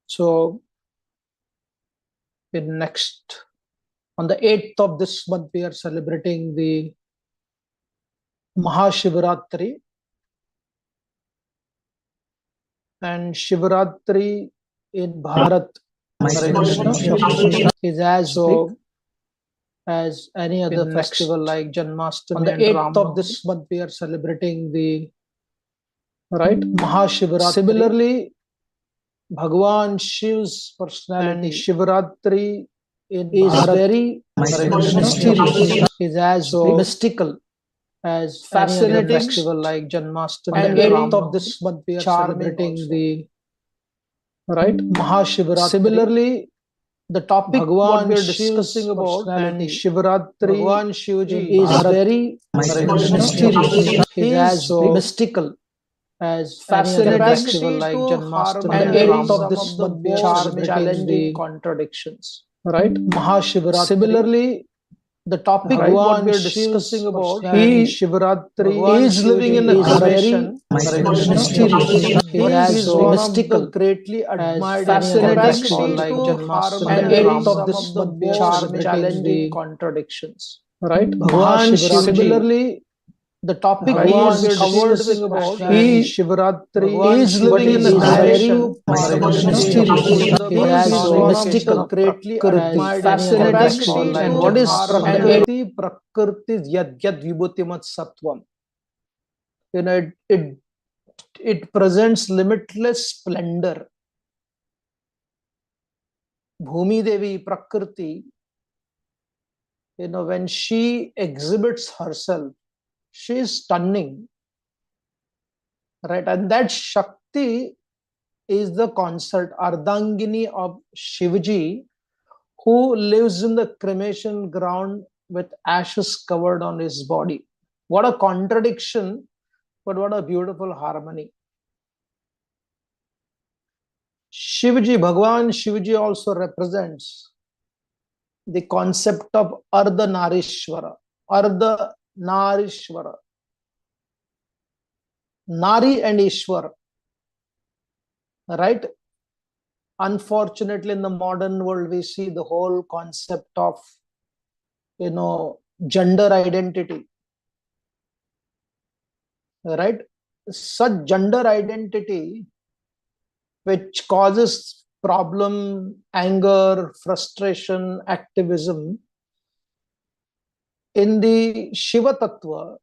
So, in next, on the 8th of this month, we are celebrating the Mahashivaratri. And Shivaratri in Bharat is as big as any other festival like Janmashtami. On the 8th of this month, we are celebrating the Mahashivaratri. Similarly, Bhagwan Shiv's personality, Shivaratri is very mysterious, is as mystical as fascinating festival like Janmashtami. And 8th of this month, we are celebrating the Mahashivaratri. Similarly, the topic what we are discussing about and Shivaratri, Bhagwan Shivji is very mysterious, is as mystical as fascinating festival like Janmashtami. And 8th of this month, we are celebrating the contradictions. Mahashivaratri. Similarly, the topic what we are discussing about Shivaratri is living in a Cremation, mysterious, is mystical, greatly admired, fascinating festival like Janmashtami. And 8th of this month, we are celebrating the contradictions. Bhagwan Similarly, the topic what we are discussing about Shivaratri is living in a Cremation, mysterious, is mystical, greatly admired, fascinating festival. And what is Prakriti? Prakriti is yad yad vibhutimat sattvam. It presents limitless splendor. Bhumi Devi, Prakriti, when she exhibits herself, she is stunning, right? And that Shakti is the consort, Ardhangini of Shivji, who lives in the cremation ground with ashes covered on his body. What a contradiction, but what a beautiful harmony. Shivji, Bhagwan Shivji also represents the concept of Ardhanarishvara. Ardhanarishvara. Nari and Ishwar. Right? Unfortunately, in the modern world, we see the whole concept of, gender identity. Right? Such gender identity, which causes problem, anger, frustration, activism. In the Shiva Tattva,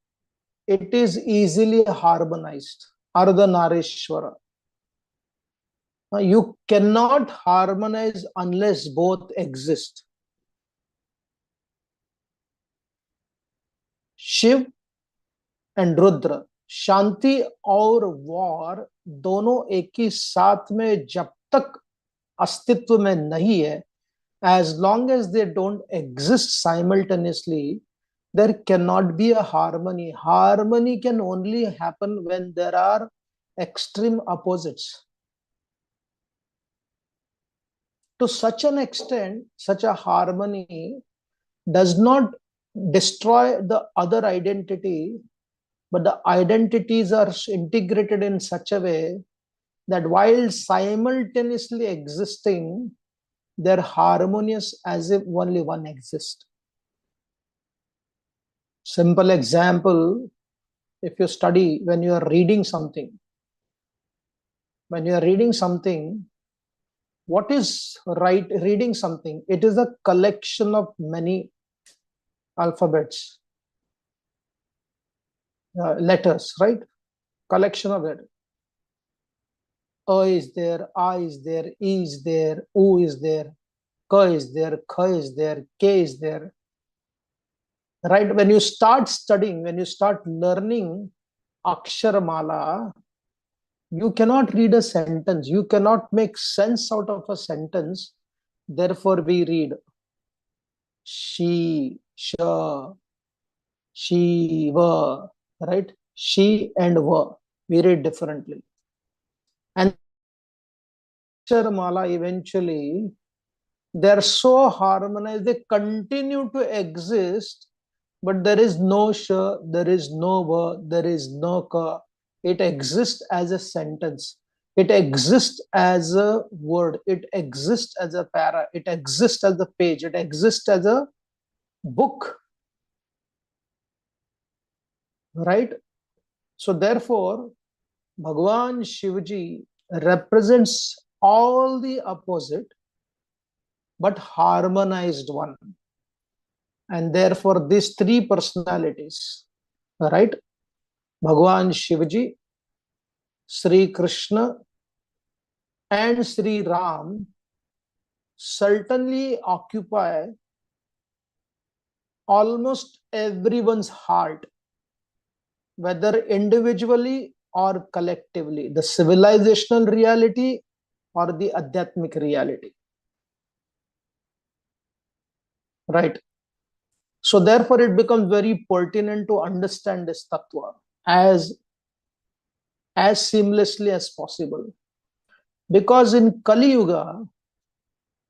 it is easily harmonized. Ardhanarishvara. You cannot harmonize unless both exist. Shiv and Rudra, शांति और war दोनों एक ही साथ में जब तक अस्तित्व में नहीं है, as long as they don't exist simultaneously, there cannot be a harmony. Harmony can only happen when there are extreme opposites. To such an extent, such a harmony does not destroy the other identity, but the identities are integrated in such a way that while simultaneously existing, they're harmonious as if only one exists. Simple example, if you study, when you are reading something, what is reading something? It is a collection of many alphabets, letters, right? Collection of letters. A is there, A is there, E is there, U is there, K is there, K is there, K is there. Right? When you start studying, when you start learning Aksharamala, you cannot read a sentence. You cannot make sense out of a sentence. Therefore, we read She, Sha, Shiva, right? She and Va. We read differently. And Aksharamala eventually, they're so harmonized, they continue to exist, but there is no Sha, there is no Va, there is no Ka. It exists as a sentence. It exists as a word, it exists as a para, it exists as a page, it exists as a book, right? So therefore, Bhagwan Shivji represents all the opposite but harmonized one. And therefore, these three personalities, right? Bhagwan Shivji, Sri Krishna, and Sri Ram certainly occupy almost everyone's heart, whether individually or collectively, the civilizational reality or the Adhyatmic reality. Right? So therefore, it becomes very pertinent to understand this tattva as seamlessly as possible. Because in Kali Yuga,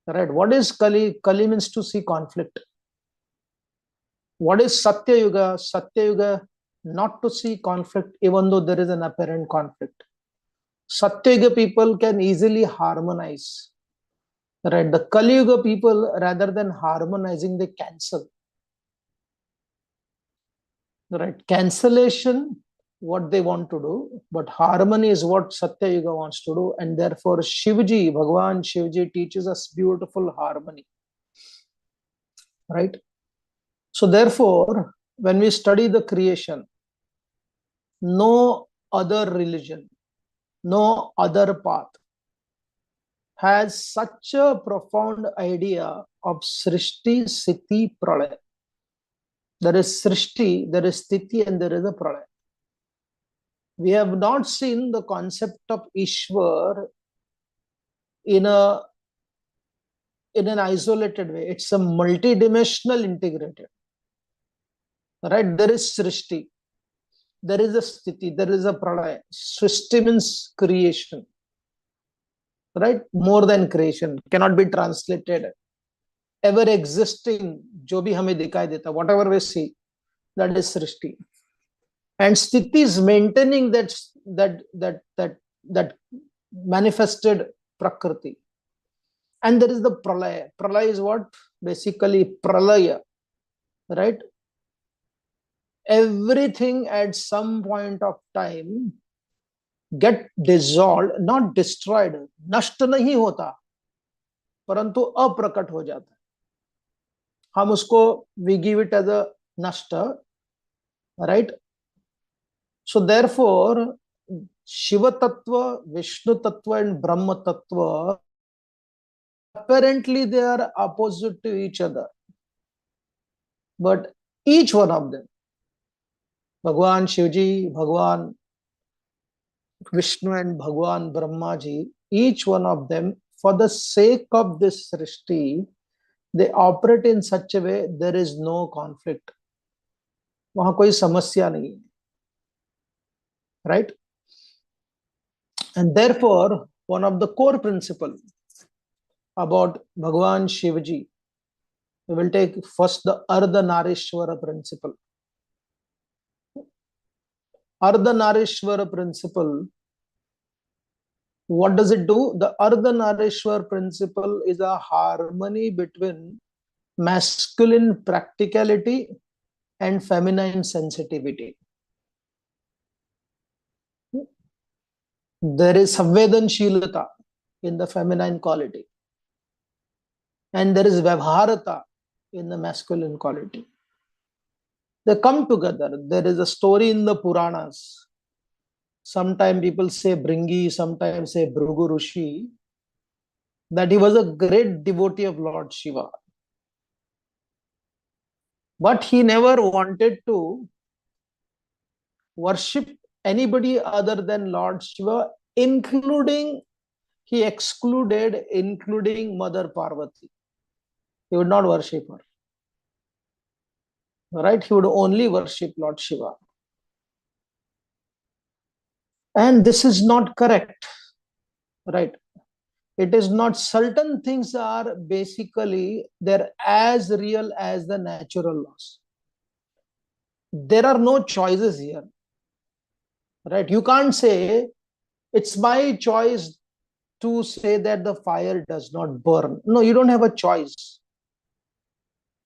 right, what is Kali? Kali means to see conflict. What is Satya Yuga? Satya Yuga, not to see conflict, even though there is an apparent conflict. Satya Yuga people can easily harmonize. Right? The Kali Yuga people, rather than harmonizing, they cancel. Right? Cancellation, what they want to do, but harmony is what Satya Yuga wants to do. And therefore, Shivji, Bhagwan Shivji teaches us beautiful harmony. Right? So therefore, when we study the creation, no other religion, no other path has such a profound idea of Srishti, Sthiti, Pralaya. There is Srishti, there is Sthiti, and there is a Pralaya. We have not seen the concept of Ishwar in an isolated way. It's a multidimensional integrated. Right? There is Srishti, there is a Sthiti, there is a Pralaya. Srishti means creation. Right? More than creation, cannot be translated. Ever existing, jo bhi hame dikhai deta, whatever we see, that is Srishti. And Sthiti is maintaining that manifested Prakriti. And there is the Pralaya. Pralaya is what? Basically Pralaya. Right? Everything at some point of time get dissolved, not destroyed. नष्ट नहीं होता, परंतु अप्रकट हो जाता है. हम उसको, we give it as a nashta, right? So therefore, Shiva Tattva, Vishnu Tattva, and Brahma Tattva, apparently they are opposite to each other. But each one of them, Bhagwan Shivji, Bhagwan Vishnu, and Bhagwan Brahmaji, each one of them, for the sake of this Srishti, they operate in such a way there is no conflict. वहां कोई समस्या नहीं है. Right? And therefore, one of the core principles about Bhagwan Shivji, we will take first the Ardhanarishvara principle. Ardhanarishvara principle, what does it do? The Ardhanarishvara principle is a harmony between masculine practicality and feminine sensitivity. There is Samvedanshilata in the feminine quality, and there is Vyavharata in the masculine quality. They come together. There is a story in the Puranas. Sometimes people say Bhringi, sometimes say Bhrigu Rishi, that he was a great devotee of Lord Shiva. But he never wanted to worship anybody other than Lord Shiva, including Mother Parvati. He would not worship her. Right? He would only worship Lord Shiva. And this is not correct. Right? It is not. Certain things are basically, they're as real as the natural laws. There are no choices here. Right? You can't say It's my choice to say that the fire does not burn. No, you don't have a choice.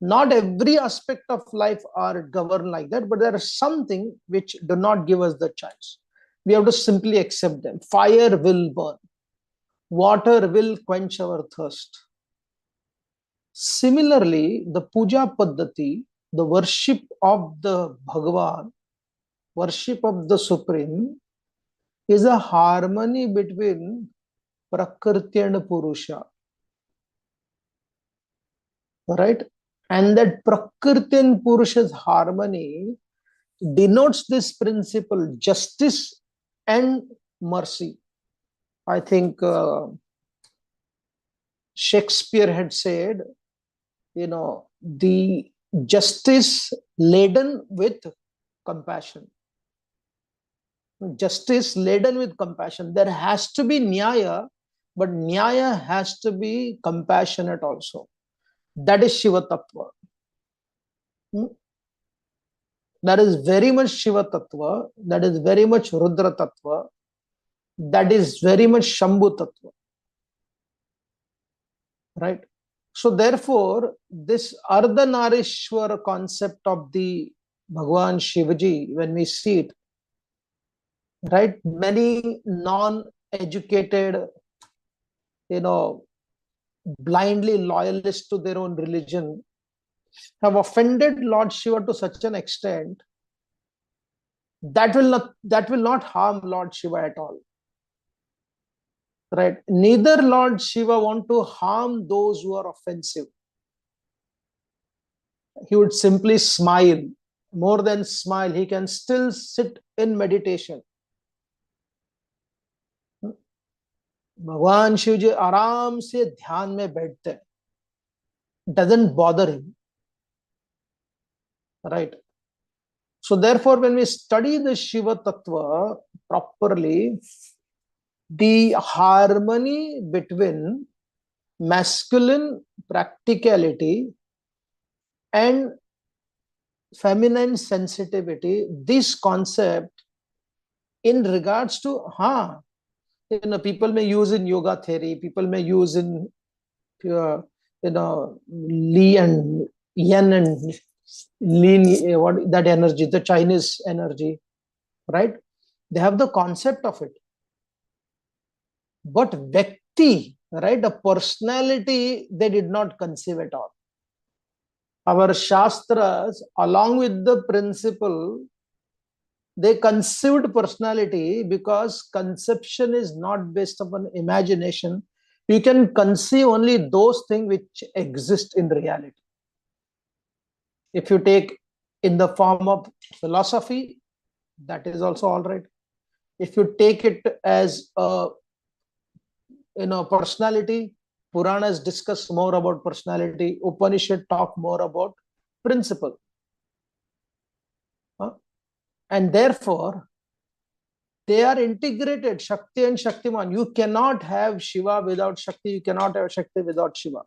Not every aspect of life are governed like that, but there is something which do not give us the choice. We have to simply accept them. Fire will burn. Water will quench our thirst. Similarly, the puja paddhati, the worship of the Bhagavan, worship of the Supreme, is a harmony between Prakriti and Purusha. Right? And that Prakriti and Purusha's harmony denotes this principle, justice and mercy. I think Shakespeare had said, the justice laden with compassion. Justice laden with compassion. There has to be nyaya, but nyaya has to be compassionate also. That is Shiva Tattva. That is very much Shiva Tattva. That is very much Rudra Tattva. That is very much Shambhu Tattva. Right? So therefore, this Ardhanarishvara concept of the Bhagwan Shivaji, when we see it, right, many non-educated, blindly loyalists to their own religion have offended Lord Shiva to such an extent that will not harm Lord Shiva at all. Right? Neither Lord Shiva want to harm those who are offensive. He would simply smile. More than smile, he can still sit in meditation. भगवान शिव जी आराम से ध्यान में बैठते हैं. Doesn't bother him. Right? So therefore, when we study the Shiva Tattva properly, the harmony between masculine practicality and feminine sensitivity, this concept in regards to, people may use in yoga theory, people may use in, Li and Yen and Lin, what that energy, the Chinese energy, right? They have the concept of it. But Vyakti, right, a personality, they did not conceive at all. Our Shastras, along with the principle, they conceived personality because conception is not based upon imagination. You can conceive only those things which exist in reality. If you take in the form of philosophy, that is also all right. If you take it as a personality, Puranas discuss more about personality, Upanishad talk more about principle. And therefore, they are integrated, Shakti and Shaktiman. You cannot have Shiva without Shakti, you cannot have Shakti without Shiva.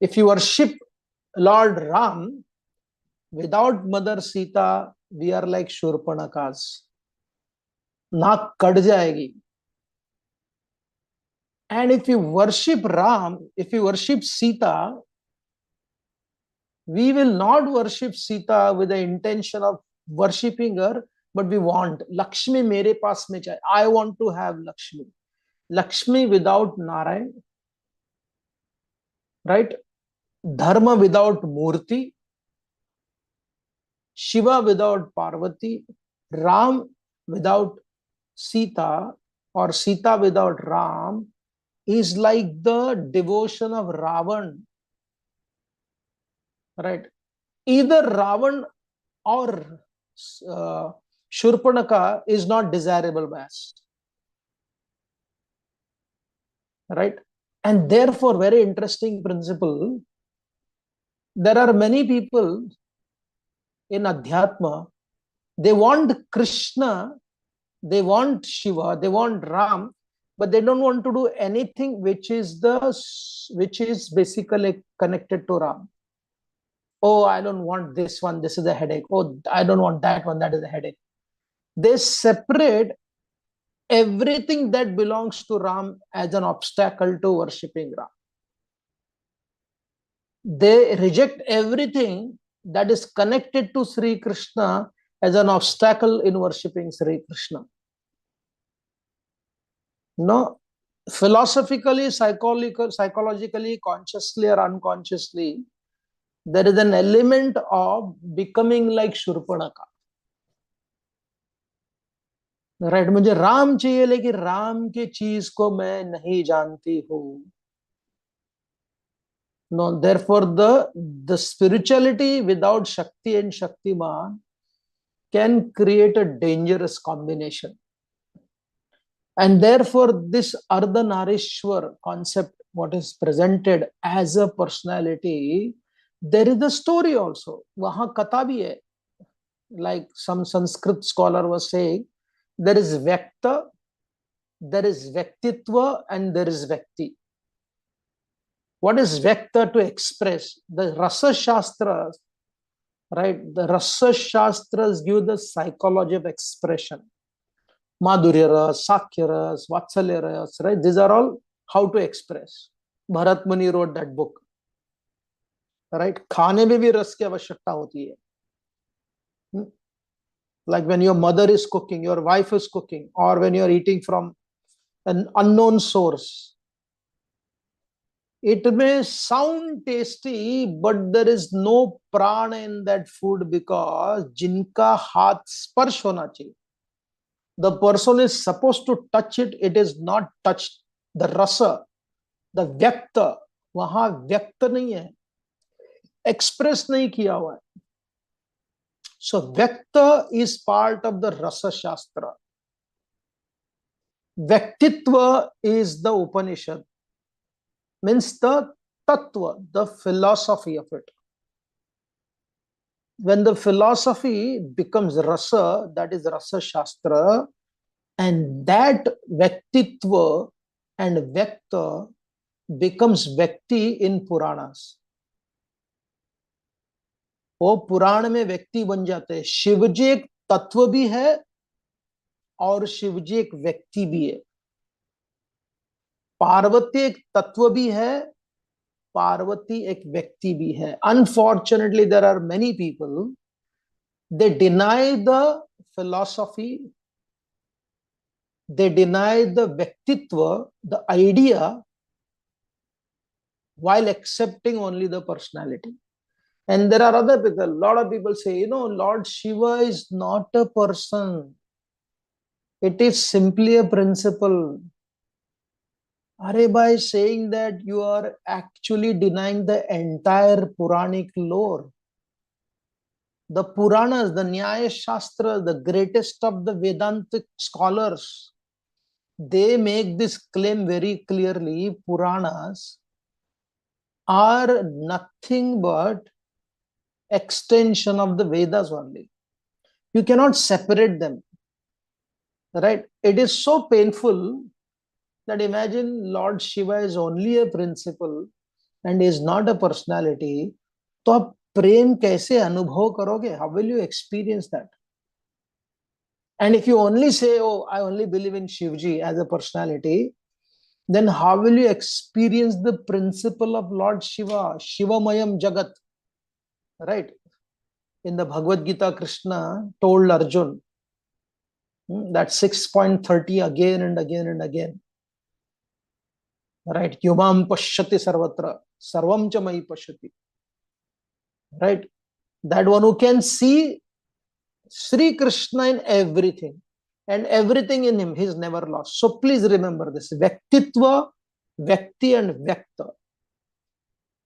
If you worship Lord Ram without Mother Sita, we are like Shurpanakas. Naak kad jayegi. And if you worship Ram, if you worship Sita, we will not worship Sita with the intention of worshipping her, but we want Lakshmi mere paas mein chahiye. I want to have Lakshmi. Lakshmi without Narayan, right? Dharma without Murti, Shiva without Parvati, Ram without Sita, or Sita without Ram is like the devotion of Ravan. Right? Either Ravan or Shurpanaka is not desirable mass. Right? And therefore, very interesting principle. There are many people in Adhyatma, they want Krishna, they want Shiva, they want Ram, but they don't want to do anything which is basically connected to Ram. Oh, I don't want this one, this is a headache. Oh, I don't want that one, that is a headache. They separate everything that belongs to Ram as an obstacle to worshipping Ram. They reject everything that is connected to Sri Krishna as an obstacle in worshipping Sri Krishna. No, philosophically, psychologically, consciously or unconsciously, there is an element of becoming like Shurpanaka. Right मुझे राम चाहिए लेकिन राम की चीज को मैं नहीं जानती हूँ. No, therefore the spirituality without Shakti and Shaktiman can create a dangerous combination. And therefore this Ardhanarishvara concept, what is presented as a personality, there is a story also. वहाँ कथा भी है. Like some Sanskrit scholar was saying, there is Vyakta, there is Vyaktitva, and there is Vyakti. What is Vyakta? To express? The Rasa Shastras, right? The Rasa Shastras give the psychology of expression. Madhurya Ras, Sakya Ras, Vatsalya Ras, right? These are all how to express. Bharat Muni wrote that book. Right? खाने में भी रस की आवश्यकता होती है. Like when your mother is cooking, your wife is cooking, or when you are eating from an unknown source. It may sound tasty, but there is no prana in that food because jinka haath sparsh hona chahiye. The person is supposed to touch it, it is not touched. The rasa, the vyakta, wahan vyakta nahi hai. Express nahi kiya hua hai. So Vyakta is part of the Rasa Shastra. Vyaktitva is the Upanishad. Means the Tattva, the philosophy of it. When the philosophy becomes Rasa, that is Rasa Shastra, and that Vyaktitva and Vyakta becomes Vyakti in Puranas. वो पुराण में व्यक्ति बन जाते हैं. शिवजी एक तत्व भी है और शिवजी एक व्यक्ति भी है. पार्वती एक तत्व भी है, पार्वती एक व्यक्ति भी है. Unfortunately, there are many people, they deny the philosophy, they deny the vyaktitva, the idea, while accepting only the personality. And there are other people, a lot of people say, Lord Shiva is not a person. It is simply a principle. By saying that, you are actually denying the entire Puranic lore. The Puranas, the Nyaya Shastra, the greatest of the Vedantic scholars, they make this claim very clearly. Puranas are nothing but extension of the Vedas only. You cannot separate them. Right? It is so painful that imagine Lord Shiva is only a principle and is not a personality. तो आप प्रेम कैसे अनुभव करोगे? How will you experience that? And if you only say, oh, I only believe in Shivji as a personality, then how will you experience the principle of Lord Shiva, Shivamayam Jagat? Right? In the Bhagavad Gita, Krishna told Arjun that 6.30 again and again and again. Right? Yumam pashyati sarvatra, sarvam cha mai pashyati. Right? That one who can see Sri Krishna in everything and everything in him, he is never lost. So please remember this. Vyaktitva, Vyakti and Vyakta.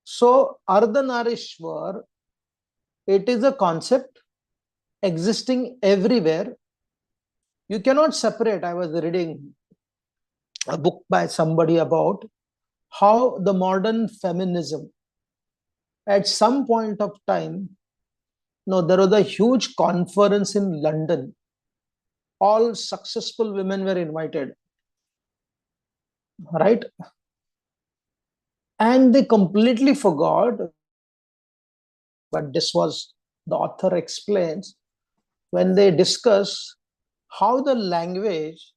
So Ardhanarishvara, it is a concept existing everywhere. You cannot separate. I was reading a book by somebody about how the modern feminism, at some point of time, there was a huge conference in London. All successful women were invited. Right? And they completely forgot, but this was, the author explains, when they discuss how the language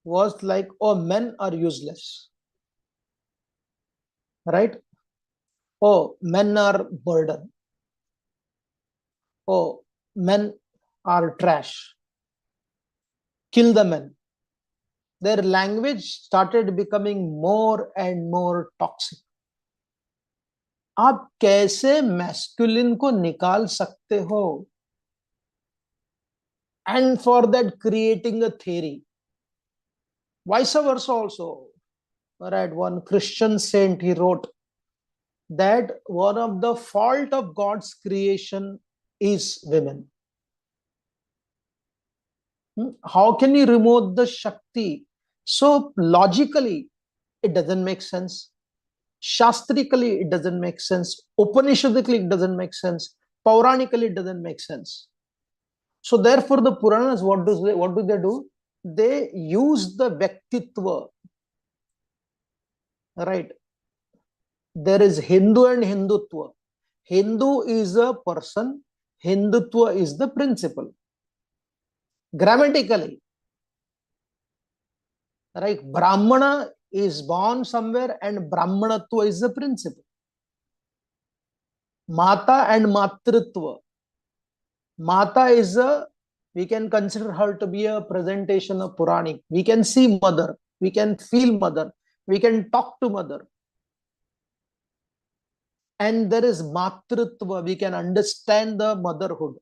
was like, oh, men are useless, right? Oh, men are burden. Oh, men are trash. Kill the men. Their language started becoming more and more toxic. आप कैसे masculine को निकाल सकते हो? And for that creating a theory. Vice versa also. Right, one Christian saint, he wrote that one of the fault of God's creation is women. How can you remove the Shakti? So logically, it doesn't make sense. Shastrically, it doesn't make sense. Upanishadically, it doesn't make sense. Pauranically, it doesn't make sense. So therefore, the Puranas, what do they do? They use the Vyaktitva. Right. There is Hindu and Hindutva. Hindu is a person. Hindutva is the principle. Grammatically. Right. Brahmana is born somewhere and Brahmanatva is the principle. Mata and Matritva. Mata is we can consider her to be a presentation of Puranic. We can see mother. We can feel mother. We can talk to mother. And there is Matritva. We can understand the motherhood.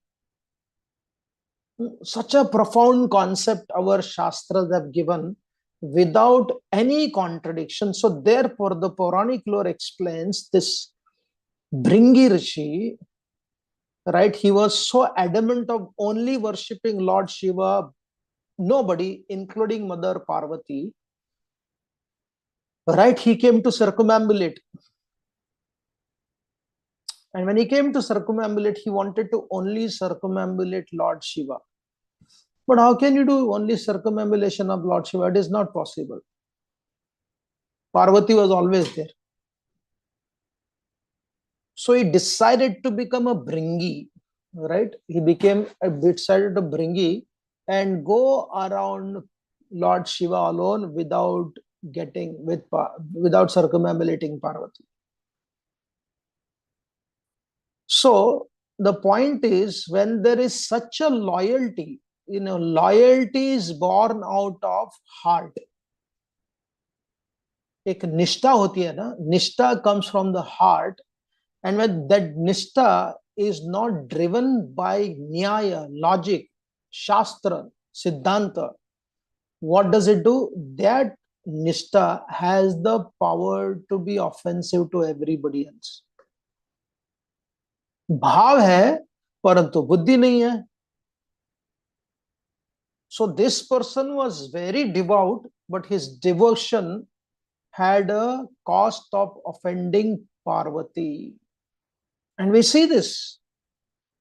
Such a profound concept our Shastras have given without any contradiction. So therefore, the Puranic lore explains this Bhringi Rishi, right? He was so adamant of only worshipping Lord Shiva, nobody, including Mother Parvati, right? He came to circumambulate. And when he came to circumambulate, he wanted to only circumambulate Lord Shiva. But how can you do only circumambulation of Lord Shiva? It is not possible. Parvati was always there. So he decided to become a Bhringi, right? He decided to Bhringi and go around Lord Shiva alone without circumambulating Parvati. So the point is, when there is such a loyalty, loyalty is born out of heart. एक निष्ठा होती है ना, निष्ठा comes from the heart, and when that niष्ठा is not driven by nyaya, logic, shastra, siddhanta, what does it do? That niष्ठा has the power to be offensive to everybody else. भाव है परंतु बुद्धि नहीं है. So this person was very devout, but his devotion had a cost of offending Parvati. And we see this.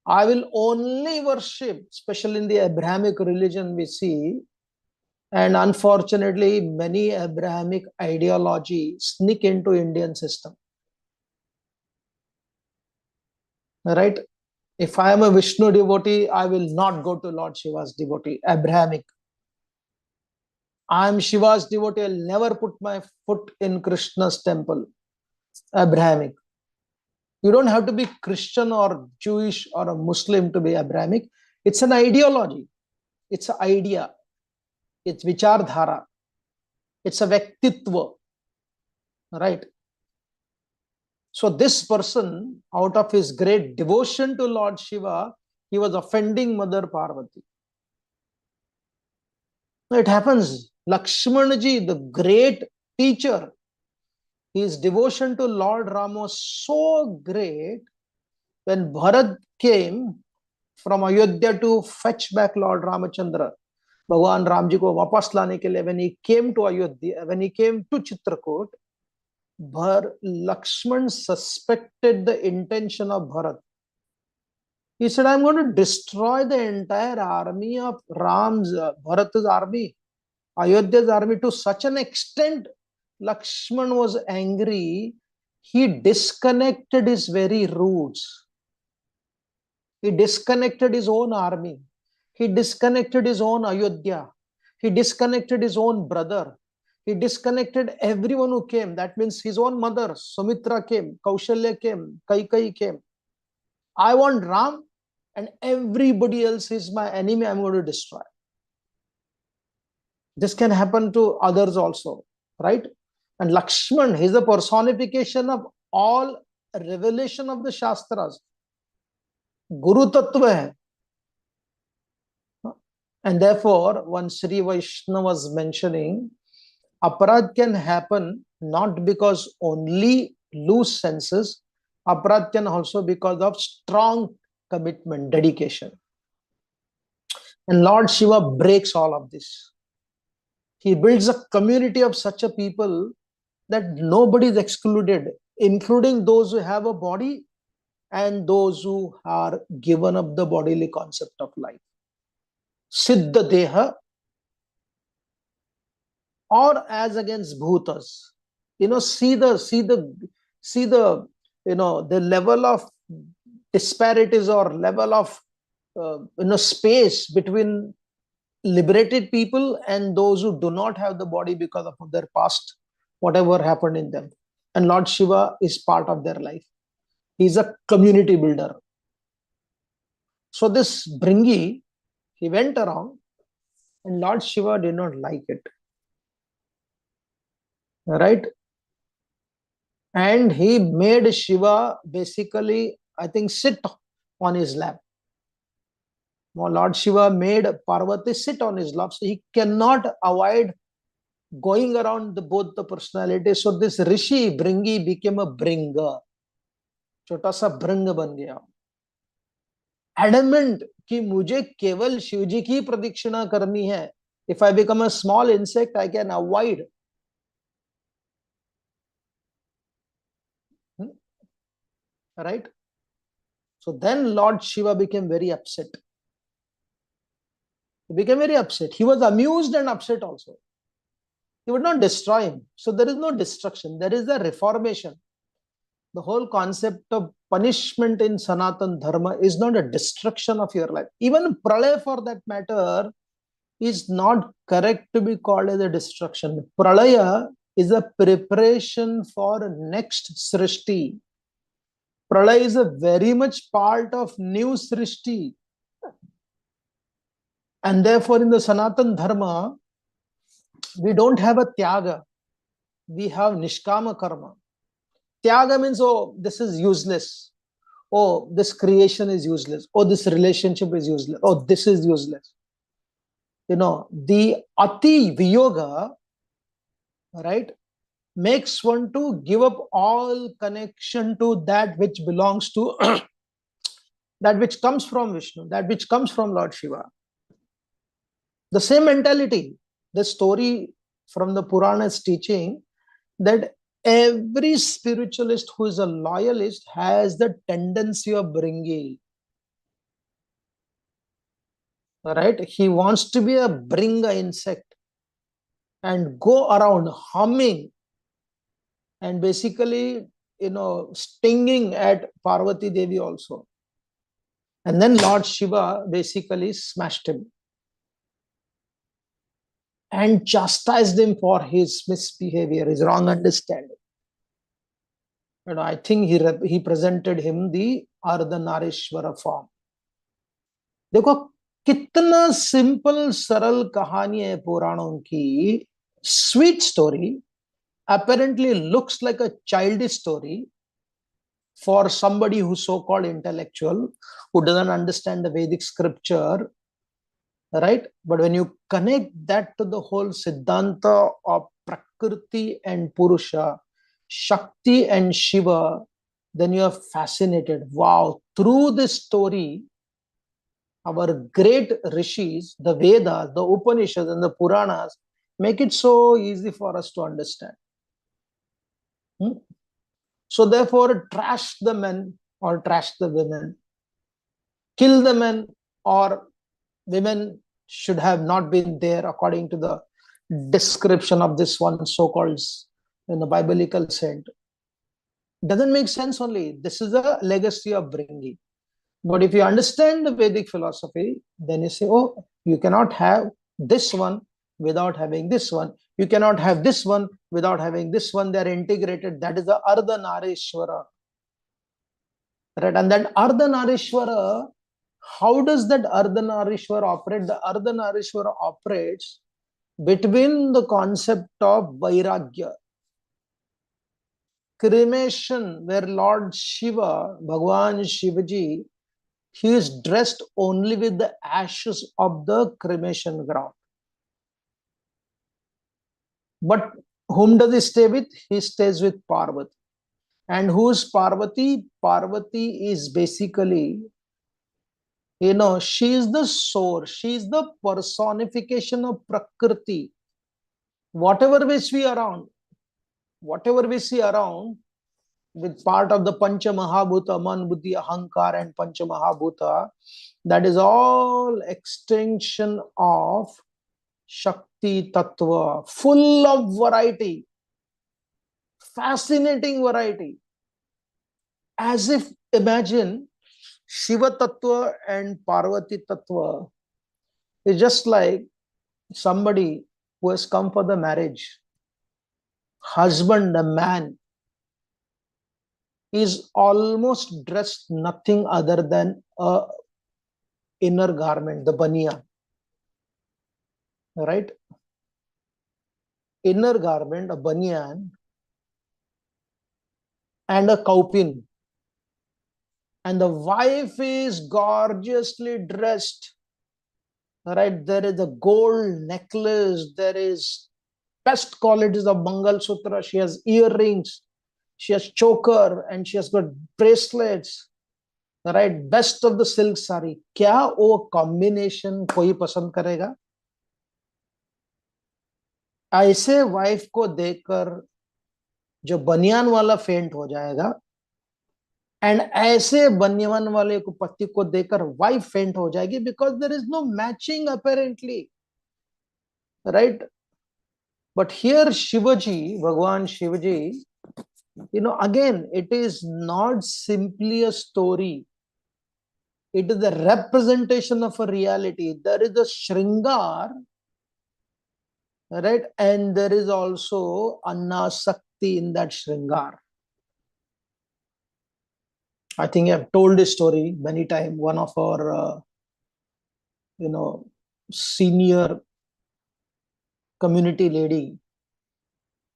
I will only worship, especially in the Abrahamic religion we see, and unfortunately many Abrahamic ideology sneak into Indian system. Right? If I am a Vishnu devotee, I will not go to Lord Shiva's devotee, Abrahamic. I am Shiva's devotee, I will never put my foot in Krishna's temple, Abrahamic. You don't have to be Christian or Jewish or a Muslim to be Abrahamic. It's an ideology. It's an idea. It's vichardhara. It's a vyaktitva. Right? So this person, out of his great devotion to Lord Shiva, he was offending Mother Parvati. It happens. Lakshmanaji, the great teacher, his devotion to Lord Ram was so great. When Bharat came from Ayodhya to fetch back Lord Ramachandra, Bhagwan Ramji ko wapas lane ke liye, when he came to Ayodhya, when he came to Chitrakoot, Lakshman suspected the intention of Bharat. He said, I'm going to destroy the entire army of Bharat's army, Ayodhya's army, to such an extent. Lakshman was angry. He disconnected his very roots. He disconnected his own army. He disconnected his own Ayodhya. He disconnected his own brother. He disconnected everyone who came. That means his own mother, Sumitra came, Kaushalya came, Kaikai came. I want Ram, and everybody else is my enemy. I'm going to destroy. This can happen to others also, right? And Lakshman, he's the personification of all revelation of the Shastras. Guru Tattva hai. And therefore, when Sri Vaishnava was mentioning, aparad can happen not because only loose senses, aparad can also because of strong commitment, dedication. And Lord Shiva breaks all of this. He builds a community of such a people that nobody is excluded, including those who have a body and those who are given up the bodily concept of life. Siddha Deha, or as against Bhutas. See the the level of disparities or level of space between liberated people and those who do not have the body because of their past, whatever happened in them. And Lord Shiva is part of their life. He's a community builder. So this Bhringi, he went around, and Lord Shiva did not like it. Right? And he made Shiva basically, I think, sit on his lap. Lord Shiva made Parvati sit on his lap, so he cannot avoid going around both the personalities. So this Rishi Bhringi became a Bhringa. छोटा सा भृंग बन गया. Adamant कि मुझे केवल शिव जी की प्रदक्षिणा करनी है. If I become a small insect, I can avoid. Right? So then Lord Shiva became very upset. He became very upset. He was amused and upset also. He would not destroy him. So there is no destruction. There is a reformation. The whole concept of punishment in Sanatana Dharma is not a destruction of your life. Even Pralaya, for that matter, is not correct to be called as a destruction. Pralaya is a preparation for next Srishti. Pralaya is a very much part of new Srishti. And therefore, in the Sanatana Dharma, we don't have a Tyaga. We have Nishkama Karma. Tyaga means, oh, this is useless. Oh, this creation is useless. Oh, this relationship is useless. Oh, this is useless. The Ati Viyoga, right, makes one to give up all connection to that which belongs to, that which comes from Vishnu, that which comes from Lord Shiva. The same mentality, the story from the Puranas teaching that every spiritualist who is a loyalist has the tendency of Bhringi. Right? He wants to be a Bhringa insect and go around humming and basically, stinging at Parvati Devi also. And then Lord Shiva basically smashed him and chastised him for his misbehavior, his wrong understanding. I think he presented him the Ardhanarishvara form. देखो कितना simple सरल कहानी है पुराणों की. Sweet story apparently looks like a childish story for somebody who's so-called intellectual, who doesn't understand the Vedic scripture, right? But when you connect that to the whole Siddhanta of Prakriti and Purusha, Shakti and Shiva, then you are fascinated. Wow, through this story, our great rishis, the Vedas, the Upanishads and the Puranas make it so easy for us to understand. So therefore, trash the men or trash the women, kill the men, or women should have not been there according to the description of this one so-called in the biblical saint. Doesn't make sense only. This is a legacy of Bhringi. But if you understand the Vedic philosophy, then you say, oh, you cannot have this one without having this one. You cannot have this one without having this one. They are integrated. That is the Ardhanarishvara. Right? And that Ardhanarishvara, how does that Ardhanarishvara operate? The Ardhanarishvara operates between the concept of Vairagya, cremation, where Lord Shiva, Bhagwan Shivaji, he is dressed only with the ashes of the cremation ground. But whom does he stay with? He stays with Parvati. And who is Parvati? Parvati is basically, she is the source. She is the personification of Prakriti. Whatever we see around, with part of the Pancha Mahabhuta, Man, Buddhi, Ahankar and Pancha Mahabhuta, that is all extension of Shakti Tattva, full of variety, fascinating variety. As if, imagine, Shiva Tattva and Parvati Tattva is just like somebody who has come for the marriage. Husband, a man, is almost dressed nothing other than a inner garment, the banyan. Right? Inner garment, a banyan, and a kaupin. And the wife is gorgeously dressed. Right? There is a gold necklace. There is best qualities of Mangal Sutra. She has earrings. She has choker and she has got bracelets. Right? Best of the silk sari. Kya wo combination koi pasand karega? ऐसे wife को देखकर जो बनियान वाला फेंट हो जाएगा, and ऐसे बनियान वाले को पति को देखकर वाइफ फेंट हो जाएगी, because there is no matching apparently. Right? But here Shivji, भगवान Shivji, again, it is not simply a story. It is a representation of a reality. There is a Shringar, right? And there is also Anasakti in that Shringar. I think I've told this story many times. One of our, senior community lady,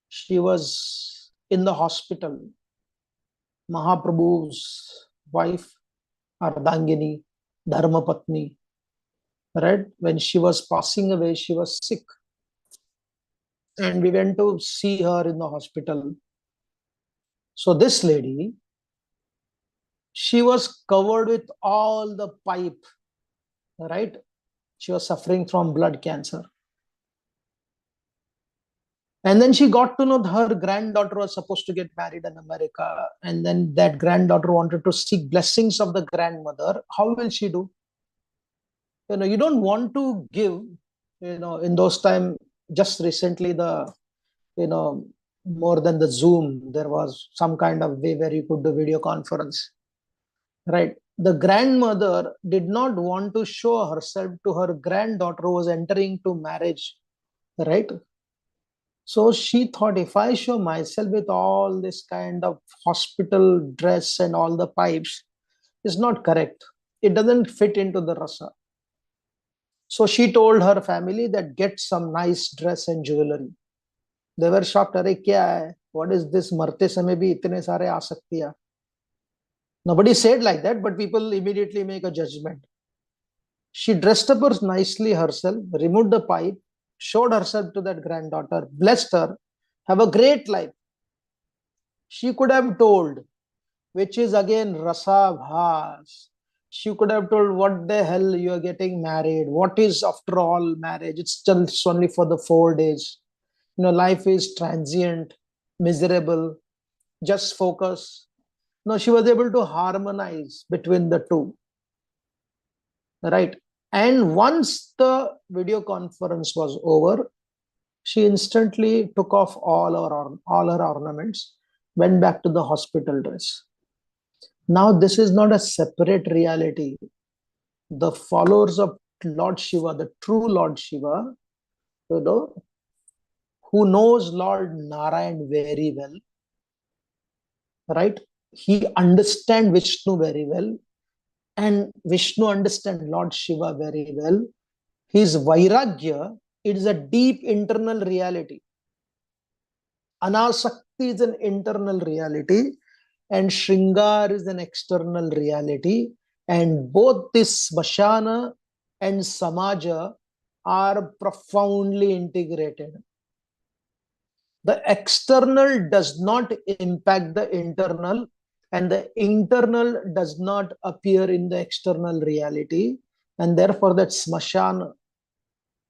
she was in the hospital. Mahaprabhu's wife, Ardhangini, Dharma Patni, right? When she was passing away, she was sick. And we went to see her in the hospital. So this lady, she was covered with all the pipe, right? She was suffering from blood cancer. And then she got to know her granddaughter was supposed to get married in America. And then that granddaughter wanted to seek blessings of the grandmother. How will she do? You don't want to give, in those times, just recently more than the Zoom, there was some kind of way where you could do video conference, right? The grandmother did not want to show herself to her granddaughter who was entering to marriage, right? So she thought, if I show myself with all this kind of hospital dress and all the pipes, it's not correct. It doesn't fit into the rasa. So she told her family that get some nice dress and jewelry. They were shocked. Are kya hai? What is this? Marte samay bhi itne sare aa sakti hai. Nobody said like that, but people immediately make a judgment. She dressed up nicely herself, removed the pipe, showed herself to that granddaughter, blessed her, have a great life. She could have told, which is again rasa bhas. She could have told, what the hell, you are getting married. What is after all marriage? It's just only for the 4 days. Life is transient, miserable. Just focus. No, she was able to harmonize between the two. Right? And once the video conference was over, she instantly took off all her ornaments, went back to the hospital dress. Now, this is not a separate reality. The followers of Lord Shiva, the true Lord Shiva, who knows Lord Narayan very well, right? He understands Vishnu very well, and Vishnu understands Lord Shiva very well. His Vairagya, it is a deep internal reality. Anasakti is an internal reality, and Shringar is an external reality. And both this Smashana and Samaja are profoundly integrated. The external does not impact the internal, and the internal does not appear in the external reality. And therefore, that Smashana,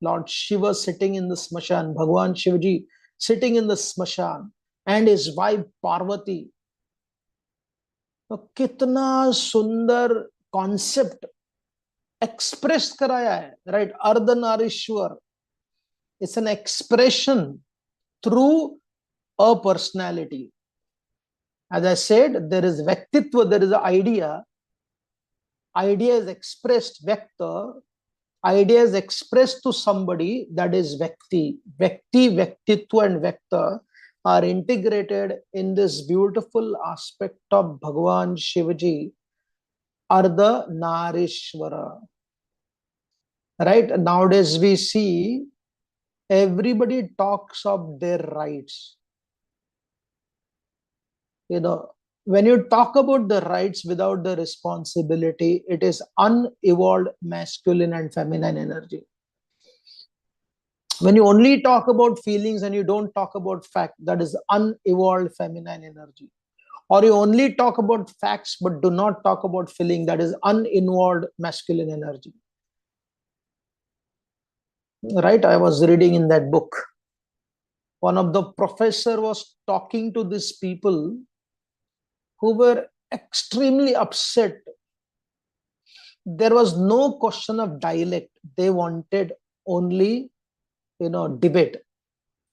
Lord Shiva sitting in the Smashan, Bhagwan Shivaji sitting in the Smashan, and his wife Parvati. तो कितना सुंदर concept express कराया है, right? Ardhanarishvara, it's an expression through a personality. As I said, there is Vyaktitva, there is an idea. Idea is expressed, Vyakta. Idea is expressed to somebody, that is Vyakti. Vyakti, Vyaktitva and Vyakta are integrated in this beautiful aspect of Bhagwan Shivaji, Ardhanarishvara. Right? Nowadays we see everybody talks of their rights. When you talk about the rights without the responsibility, it is unevolved masculine and feminine energy. When you only talk about feelings and you don't talk about fact, that is unevolved feminine energy. Or you only talk about facts but do not talk about feeling, that is uninvolved masculine energy. Right? I was reading in that book. One of the professor was talking to these people who were extremely upset. There was no question of dialect. They wanted only, debate.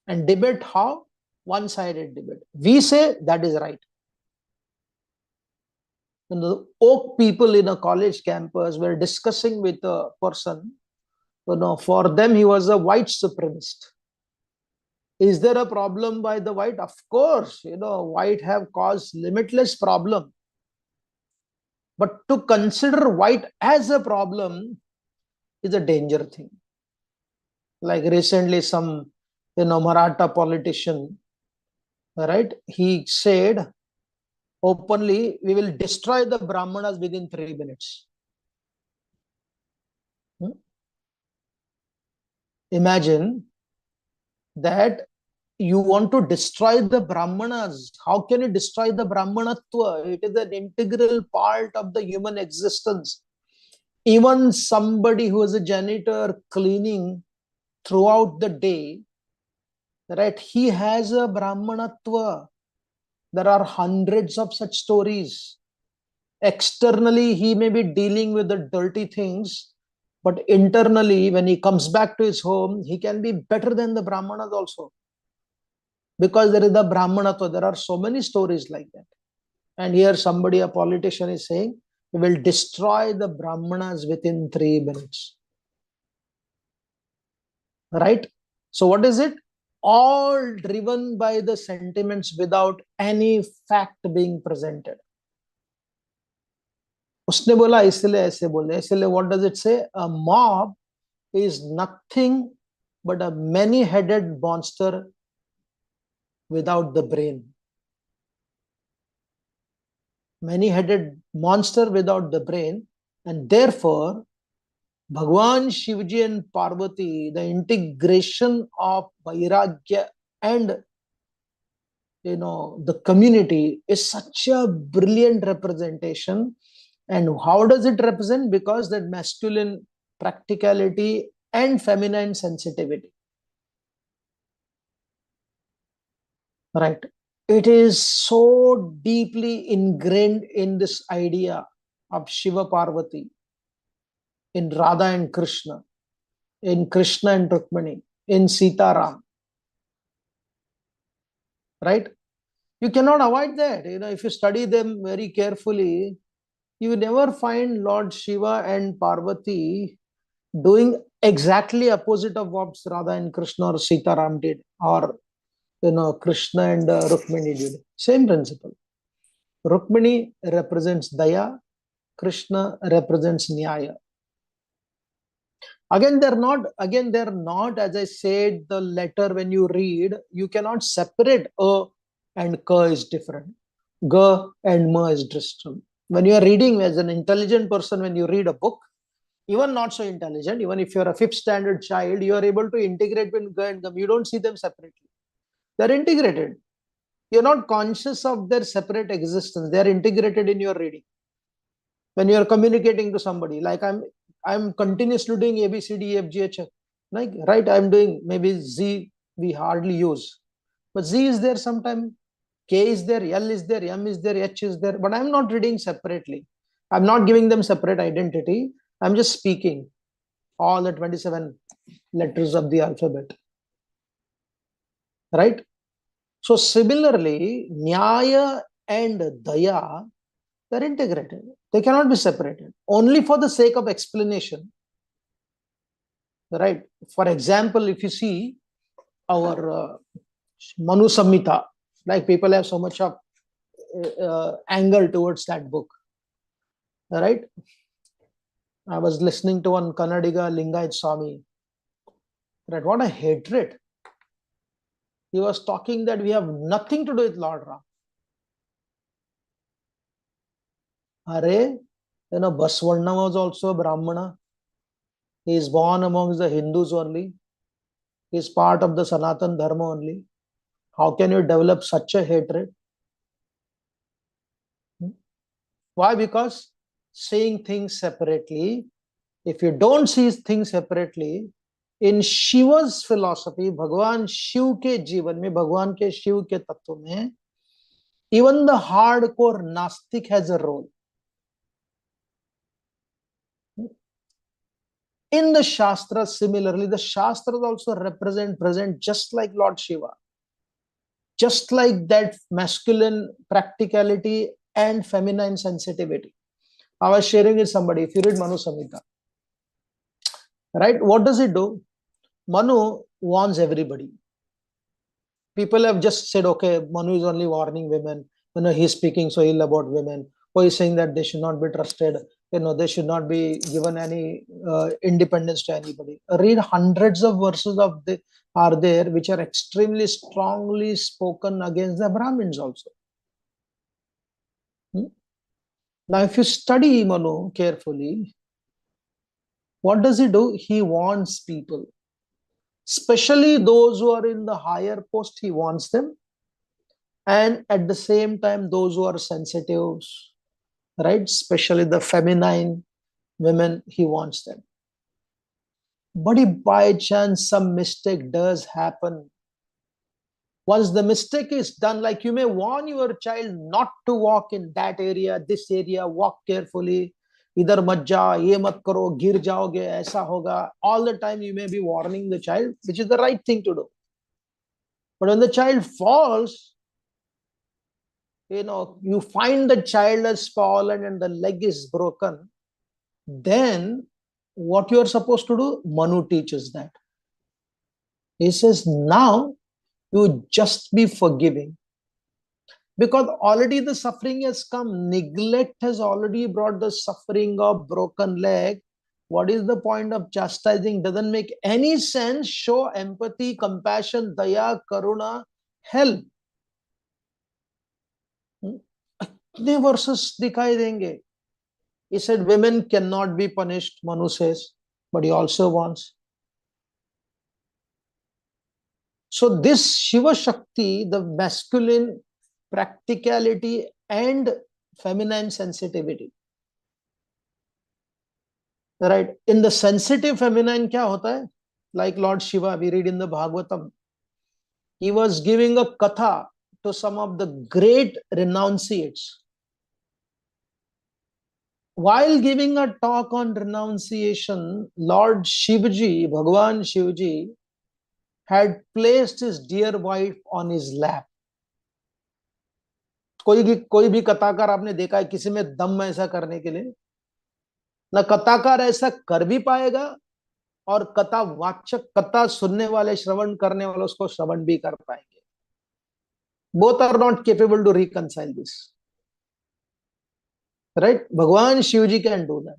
And debate how? One-sided debate. We say that is right. And the oak people in a college campus were discussing with a person, for them he was a white supremacist. Is there a problem by the white? Of course, white have caused limitless problem. But to consider white as a problem is a danger thing. Like recently some, Maratha politician, right? He said openly, we will destroy the Brahmanas within 3 minutes. Imagine that you want to destroy the Brahmanas. How can you destroy the Brahmanatva? It is an integral part of the human existence. Even somebody who is a janitor cleaning throughout the day, right? He has a Brahmanatva. There are hundreds of such stories. Externally, he may be dealing with the dirty things, but internally, when he comes back to his home, he can be better than the Brahmanas also. Because there is the Brahmanatva. There are so many stories like that. And here somebody, a politician, is saying, we will destroy the Brahmanas within 3 minutes. Right? So what is it? All driven by the sentiments without any fact being presented. उसने बोला इसलिए ऐसे बोले, इसलिए what does it say? A mob is nothing but a many-headed monster without the brain. Many-headed monster without the brain, and therefore Bhagwan Shivaji and Parvati, the integration of Vairagya and the community is such a brilliant representation. And how does it represent? Because that masculine practicality and feminine sensitivity. Right. It is so deeply ingrained in this idea of Shiva Parvati, in Radha and Krishna, in Krishna and Rukmani, in Sita Ram. Right? You cannot avoid that. If you study them very carefully, you will never find Lord Shiva and Parvati doing exactly opposite of what Radha and Krishna or Sita Ram did, or Krishna and Rukmini did. Same principle. Rukmini represents Daya, Krishna represents Nyaya. Again, they're not, as I said, the letter when you read, you cannot separate A and Ka is different. Ga and Ma is different. When you are reading as an intelligent person, when you read a book, even not so intelligent, even if you're a fifth standard child, you are able to integrate between Ga and Gam. You don't see them separately. They're integrated. You're not conscious of their separate existence. They're integrated in your reading. When you're communicating to somebody, like I'm continuously doing A, B, C, D, E, F, G, H, like, right? I'm doing maybe Z, we hardly use. But Z is there sometime, K is there, L is there, M is there, H is there. But I'm not reading separately. I'm not giving them separate identity. I'm just speaking all the 27 letters of the alphabet. Right? So similarly, Nyaya and Daya, they're integrated. They cannot be separated. Only for the sake of explanation. Right? For example, if you see our Manu Samhita, like people have so much of anger towards that book. Right? I was listening to one Kannadiga Lingayat Swami. Right? What a hatred. He was talking that we have nothing to do with Lord Ram. Are, Basvarna was also a Brahmana. He is born amongst the Hindus only. He is part of the Sanatana Dharma only. How can you develop such a hatred? Why? Because seeing things separately, if you don't see things separately, in Shiva's philosophy, Bhagwan Shiv ke जीवन में, भगवान के शिव के तत्व में, even the hardcore Nastic has a role. In the Shastras, similarly, the Shastras also present just like Lord Shiva. Just like that masculine practicality and feminine sensitivity. I was sharing with somebody, if you read Manu Samhita, right? What does it do? Manu warns everybody. People have just said, okay, Manu is only warning women. He's speaking so ill about women. Or he's saying that they should not be trusted. They should not be given any independence to anybody. Read hundreds of verses are there which are extremely strongly spoken against the Brahmins also. Now, if you study Manu carefully, what does he do? He warns people, especially those who are in the higher post. He warns them, and at the same time, those who are sensitive, right? Especially the feminine women, he warns them. But if by chance some mistake does happen, once the mistake is done, like you may warn your child not to walk in that area, this area, walk carefully, idhar mat jao, ye mat karo, gir jaoge, aisa hoga. All the time you may be warning the child, which is the right thing to do. But when the child falls, you find the child has fallen and the leg is broken, then what you are supposed to do? Manu teaches that. He says, now you just be forgiving. Because already the suffering has come. Neglect has already brought the suffering of broken leg. What is the point of chastising? Doesn't make any sense. Show empathy, compassion, daya, karuna, help. कितने verses दिखाई देंगे? He said, women cannot be punished, Manu says, but he also wants. So this Shiva Shakti, the masculine practicality and feminine sensitivity. Right? In the sensitive feminine, kya hota hai? Like Lord Shiva, we read in the Bhagavatam. He was giving a katha to some of the great renunciates. While giving a talk on renunciation, Lord Shivji, Bhagwan Shivji, had placed his dear wife on his lap. कोई भी कथाकार आपने देखा है किसी में दम ऐसा करने के लिए? ना कथाकार ऐसा कर भी पाएगा, और कथा वाचक, कथा सुनने वाले, श्रवण करने वाले उसको श्रवण भी कर पाएंगे. Both are not capable to reconcile this. Right? Bhagwan Shivji can do that.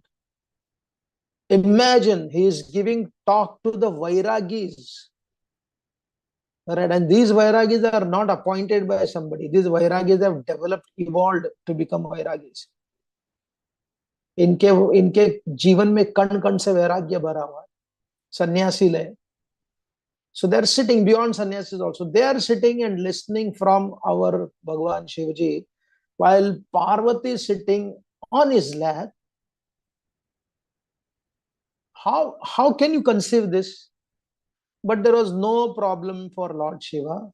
Imagine he is giving talk to the Vairagis. Right? And these Vairagis are not appointed by somebody. These Vairagis have developed, evolved to become Vairagis. इनके जीवन में कण कण से वैराग्य भरा हुआ है. सन्यासी ले. So they are sitting beyond sannyasis also. They are sitting and listening from our Bhagwan Shivji, while Parvati is sitting on his lap. How can you conceive this? But there was no problem for Lord Shiva.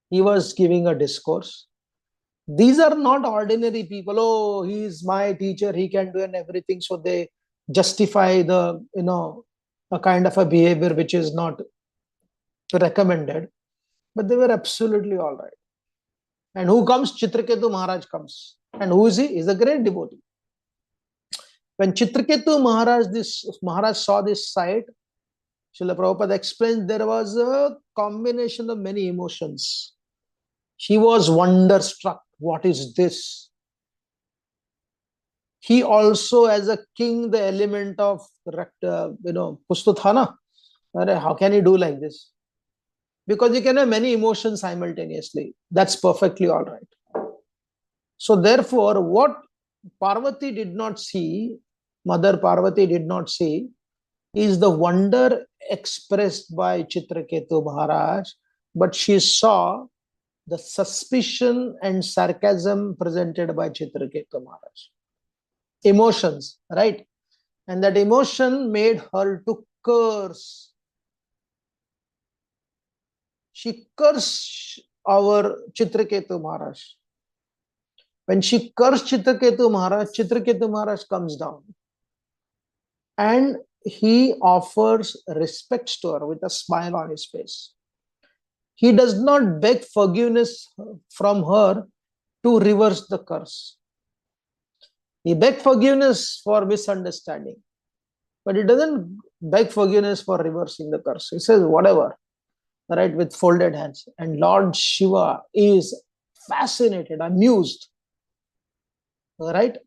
He was giving a discourse. These are not ordinary people. Oh, he is my teacher, he can do everything. So they justify the, a kind of a behavior which is not recommended. But they were absolutely all right. And who comes? Chitraketu Maharaj comes. And who is he? He is a great devotee. When Chitraketu Maharaj saw this sight, Srila Prabhupada explains there was a combination of many emotions. He was wonderstruck. What is this? He also, as a king, the element of, Pustuthana. How can he do like this? Because you can have many emotions simultaneously. That's perfectly all right. So therefore, what Parvati did not see, Mother Parvati did not see, is the wonder expressed by Chitraketu Maharaj, but she saw the suspicion and sarcasm presented by Chitraketu Maharaj. Emotions, right? And that emotion made her to curse. She cursed our Chitraketu Maharaj. When she cursed Chitraketu Maharaj comes down and he offers respects to her with a smile on his face. He does not beg forgiveness from her to reverse the curse. He begged forgiveness for misunderstanding, but he doesn't beg forgiveness for reversing the curse. He says, whatever, right, with folded hands. And Lord Shiva is fascinated, amused, right?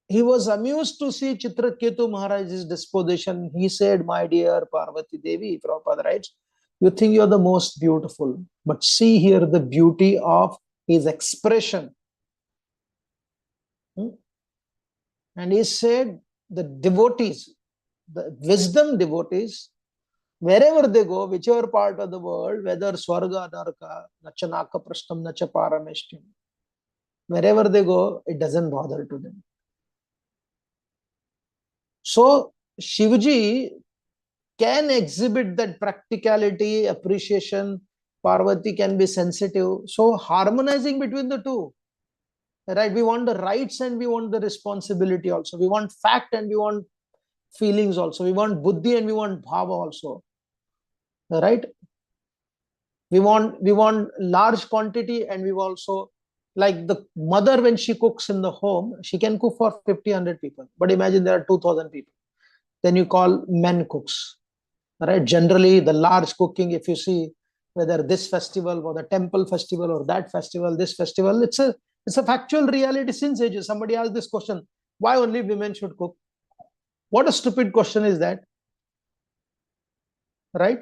He was amused to see Chitraketu Maharaj's disposition. He said, my dear Parvati Devi, Prabhupada writes, you think you're the most beautiful, but see here the beauty of his expression. And he said, the devotees, the wisdom devotees, wherever they go, whichever part of the world, whether Swarga, Naraka, Nachanaka Prashtam, Nacha Parameshtim, wherever they go, it doesn't bother to them. So Shivji can exhibit that practicality, appreciation. Parvati can be sensitive. So harmonizing between the two, right? We want the rights and we want the responsibility also. We want fact and we want feelings also. We want buddhi and we want bhava also, right? We want large quantity and we also, like the mother, when she cooks in the home, she can cook for 50, 100 people. But imagine there are 2,000 people. Then you call men cooks, right? Generally, the large cooking, if you see whether this festival or the temple festival or that festival, this festival, it's a factual reality since ages. Somebody asked this question, why only women should cook? What a stupid question is that, right?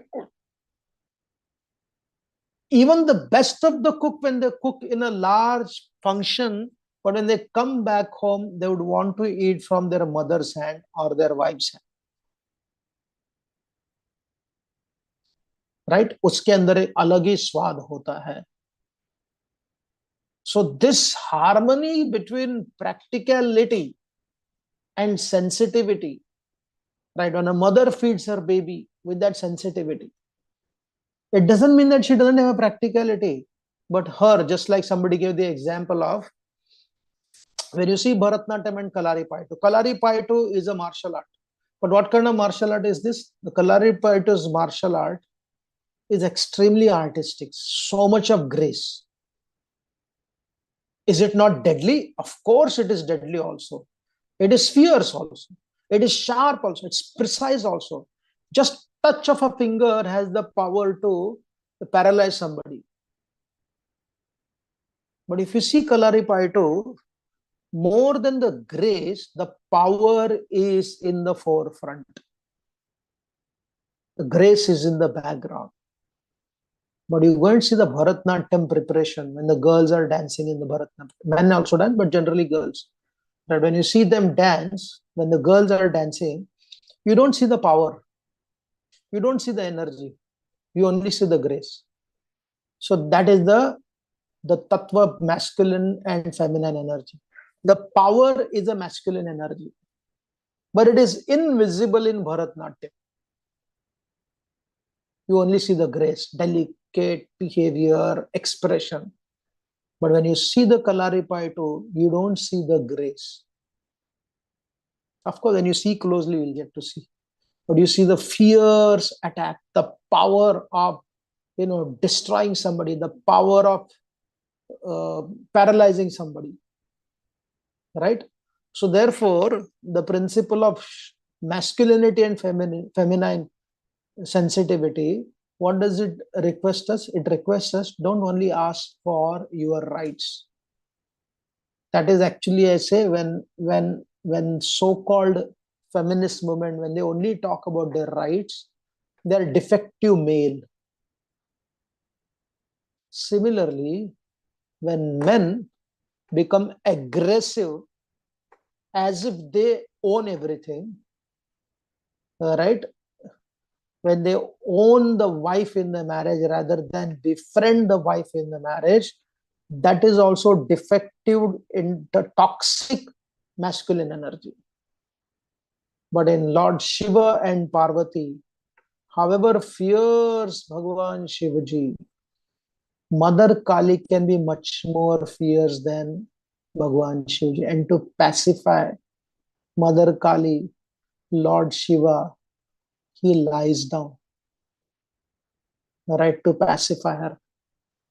Even the best of the cook, when they cook in a large function, but when they come back home, they would want to eat from their mother's hand or their wife's hand. Right? उसके अंदर एक अलग ही स्वाद होता है. So this harmony between practicality and sensitivity, right? When a mother feeds her baby with that sensitivity, it doesn't mean that she doesn't have a practicality, but her, just like somebody gave the example of, when you see Bharatnatyam and Kalari Paitu is a martial art. But what kind of martial art is this? The Kalari Paitu's martial art is extremely artistic, so much of grace. Is it not deadly? Of course it is deadly also. It is fierce also. It is sharp also. It's precise also. Just touch of a finger has the power to paralyze somebody. But if you see Kalaripayattu, more than the grace, the power is in the forefront. The grace is in the background. But you go and see the Bharatnatyam preparation when the girls are dancing in the Bharatnatyam. Men also dance, but generally girls. That when you see them dance, when the girls are dancing, you don't see the power. You don't see the energy. You only see the grace. So that is the tattva, masculine and feminine energy. The power is a masculine energy, but it is invisible in Bharatnatyam. You only see the grace, delicate behavior, expression. But when you see the Kalaripayattu, you don't see the grace. Of course, when you see closely, you'll get to see. But you see the fierce attack, the power of, destroying somebody, the power of paralyzing somebody. Right? So therefore, the principle of masculinity and feminine sensitivity, what does it request us? It requests us, don't only ask for your rights. That is actually, I say, when so-called feminist movement, when they only talk about their rights, they are defective male. Similarly, when men become aggressive as if they own everything, right? When they own the wife in the marriage rather than befriend the wife in the marriage, that is also defective in the toxic masculine energy. But in Lord Shiva and Parvati, however fierce Bhagavan Shivaji, Mother Kali can be much more fierce than Bhagavan Shivaji. And to pacify Mother Kali, Lord Shiva, he lies down, right, to pacify her.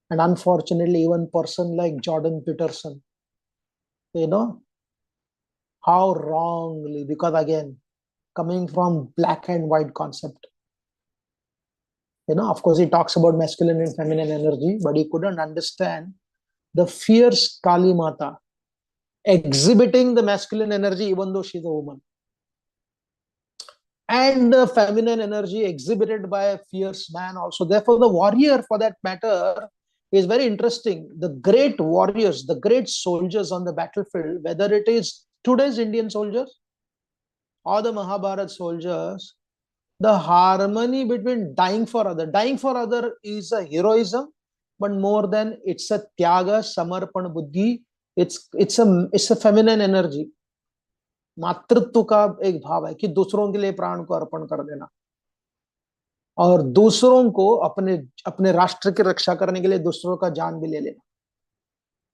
And unfortunately, even person like Jordan Peterson, how wrongly, because again, coming from black and white concept. Of course, he talks about masculine and feminine energy, but he couldn't understand the fierce Kali Mata exhibiting the masculine energy even though she's a woman. And the feminine energy exhibited by a fierce man also. Therefore, the warrior, for that matter, is very interesting. The great warriors, the great soldiers on the battlefield, whether it is today's Indian soldiers or the Mahabharat soldiers, the harmony between dying for other is a heroism, but more than it's a tyaga, samarpan buddhi, it's a feminine energy. मातृत्व का एक भाव है कि दूसरों के लिए प्राण को अर्पण कर देना और दूसरों को अपने राष्ट्र की रक्षा करने के लिए दूसरों का जान भी ले लेना.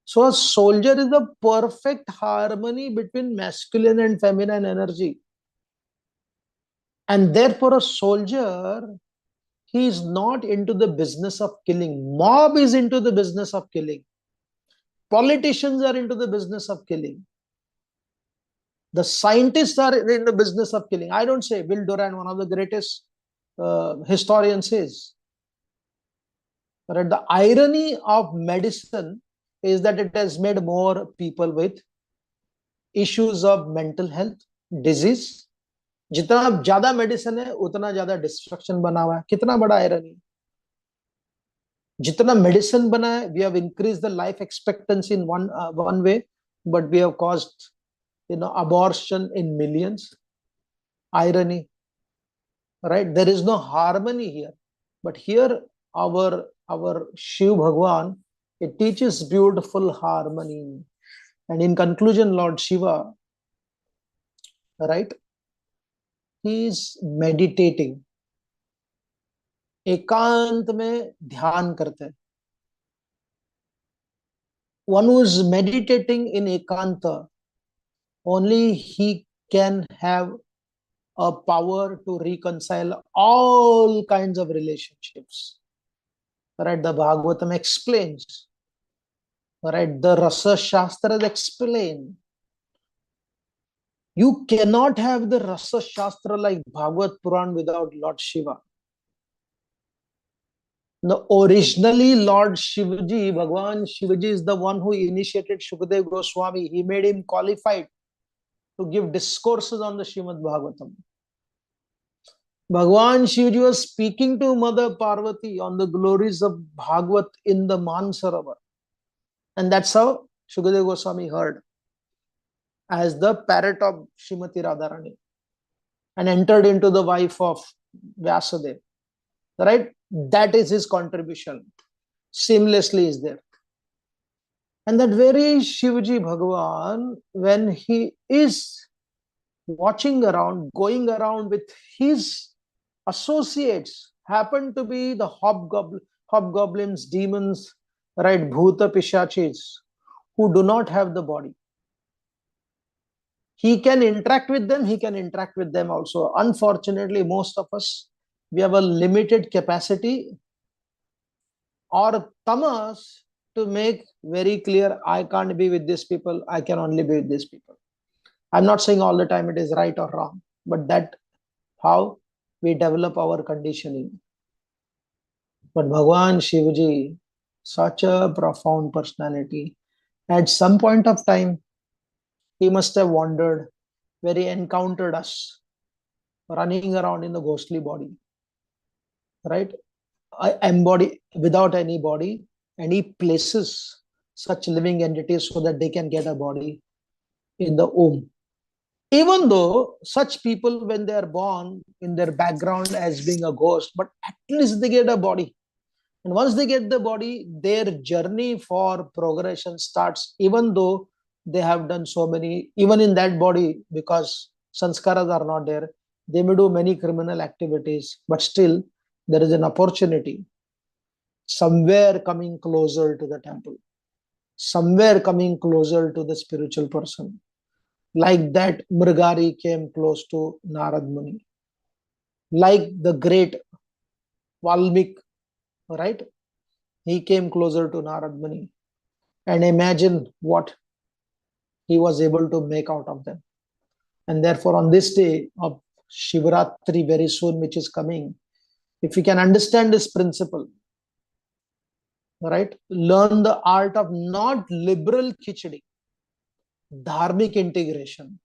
So a soldier is the perfect harmony between masculine and feminine energy. And therefore a soldier, he is not into the business of killing. Mob is into the business of killing. Politicians are into the business of killing. The scientists are in the business of killing. I don't say. Will Durant, one of the greatest historians, says. But the irony of medicine is that it has made more people with issues of mental health, disease. जितना ज्यादा medicine है उतना ज्यादा destruction बना हुआ है. कितना बड़ा आयरनी. जितना मेडिसिन बना है, we have increased the life expectancy in one way, but we have caused abortion in millions. Irony, right? There is no harmony here. But here our Shiv Bhagwan, it teaches beautiful harmony. And in conclusion, Lord Shiva, right, he is meditating. एकांत में ध्यान करते हैं. One who is meditating in ekanta, only he can have a power to reconcile all kinds of relationships. Right? The Bhagavatam explains. Right? The Rasa Shastras explain. You cannot have the Rasa Shastra like Bhagavad Puran without Lord Shiva. Now, originally, Lord Shivaji, Bhagwan Shivaji is the one who initiated Shukadev Goswami. He made him qualified to give discourses on the Srimad Bhagavatam. Bhagwan Shivaji was speaking to Mother Parvati on the glories of Bhagavat in the Mansarovar. And that's how Shukadev Goswami heard as the parrot of Srimati Radharani and entered into the wife of Vyasadeva. Right? That is his contribution. Seamlessly is there. And that very Shivaji Bhagavan, when he is watching around, going around with his associates, happen to be the hobgoblins, demons, right, bhuta pishachis, who do not have the body. He can interact with them, he can interact with them also. Unfortunately, most of us, we have a limited capacity or tamas to make very clear, I can't be with these people, I can only be with these people. I'm not saying all the time it is right or wrong, but that how we develop our conditioning. But Bhagwan Shivaji, such a profound personality, at some point of time, he must have wandered where he encountered us running around in the ghostly body, right? Embody without any body, and he places such living entities so that they can get a body in the womb. Even though such people, when they are born in their background as being a ghost, but at least they get a body. And once they get the body, their journey for progression starts, even though they have done so many, even in that body, because sanskaras are not there, they may do many criminal activities, but still there is an opportunity somewhere coming closer to the temple, somewhere coming closer to the spiritual person. Like that, Mrigari came close to Narad Muni. Like the great Valmik, right? He came closer to Narad Muni. And imagine what he was able to make out of them. And therefore, on this day of Shivaratri, very soon, which is coming, if we can understand this principle, right? Learn the art of not liberal khichdi, dharmic integration,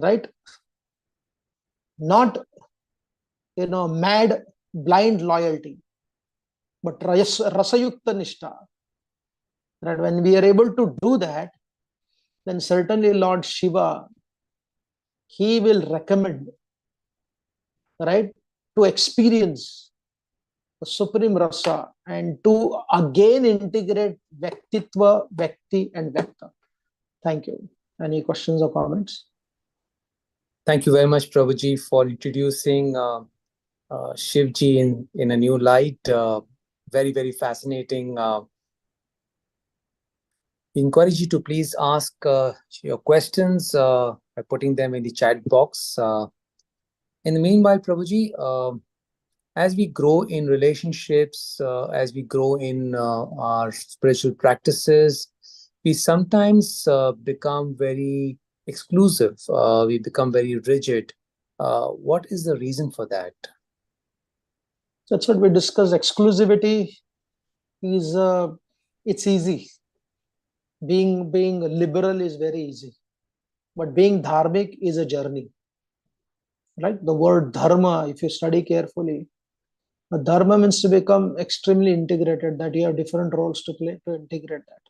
right? Not, mad, blind loyalty, but rasayukta nishta. Right? When we are able to do that, then certainly Lord Shiva, he will recommend, right, to experience the supreme rasa and to again integrate Vyaktitva, Vyakti and Vyakta. Thank you. Any questions or comments? Thank you very much, Prabhuji, for introducing Shivji in a new light. Very, very fascinating. We encourage you to please ask your questions by putting them in the chat box. In the meanwhile, Prabhuji, as we grow in relationships, as we grow in our spiritual practices, we sometimes become very exclusive. We become very rigid. What is the reason for that? That's what we discussed. Exclusivity is, it's easy. Being liberal is very easy. But being dharmic is a journey. Right? The word dharma, if you study carefully, dharma means to become extremely integrated, that you have different roles to play to integrate that.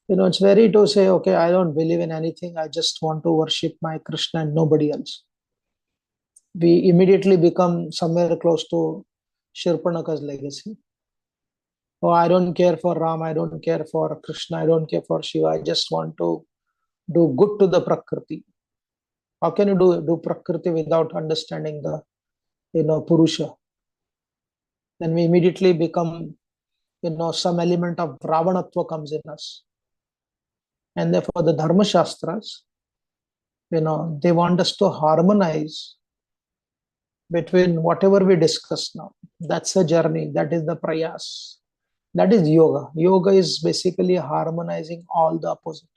It's very to say, okay, I don't believe in anything. I just want to worship my Krishna and nobody else. We immediately become somewhere close to Shirpanaka's legacy. Oh, I don't care for Ram. I don't care for Krishna. I don't care for Shiva. I just want to do good to the Prakriti. How can you do Prakriti without understanding the, Purusha? Then we immediately become, some element of Ravanatva comes in us. And therefore the Dharma Shastras, they want us to harmonize between whatever we discuss now. That's a journey. That is the prayas. That is yoga. Yoga is basically harmonizing all the opposite.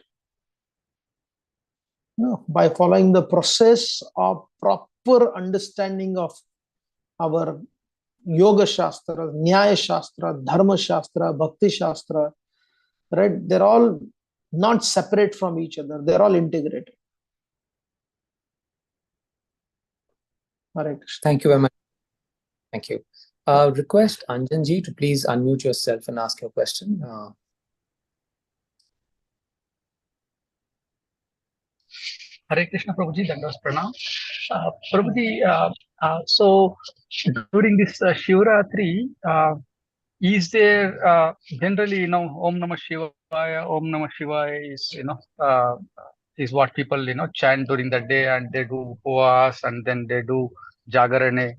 by following the process of proper understanding of our Yoga Shastra, Nyaya Shastra, Dharma Shastra, Bhakti Shastra, right? They're all not separate from each other. They're all integrated. Hare Krishna. Thank you very much. Thank you. Request Anjanji to please unmute yourself and ask your question. Hare Krishna, Prabhuji, Dandas Pranam. Prabhuji, so during this Shivaratri, is there generally, Om Namah Shivaya, Om Namah Shivaya is, is what people, chant during the day, and they do upavas and then they do jagarane.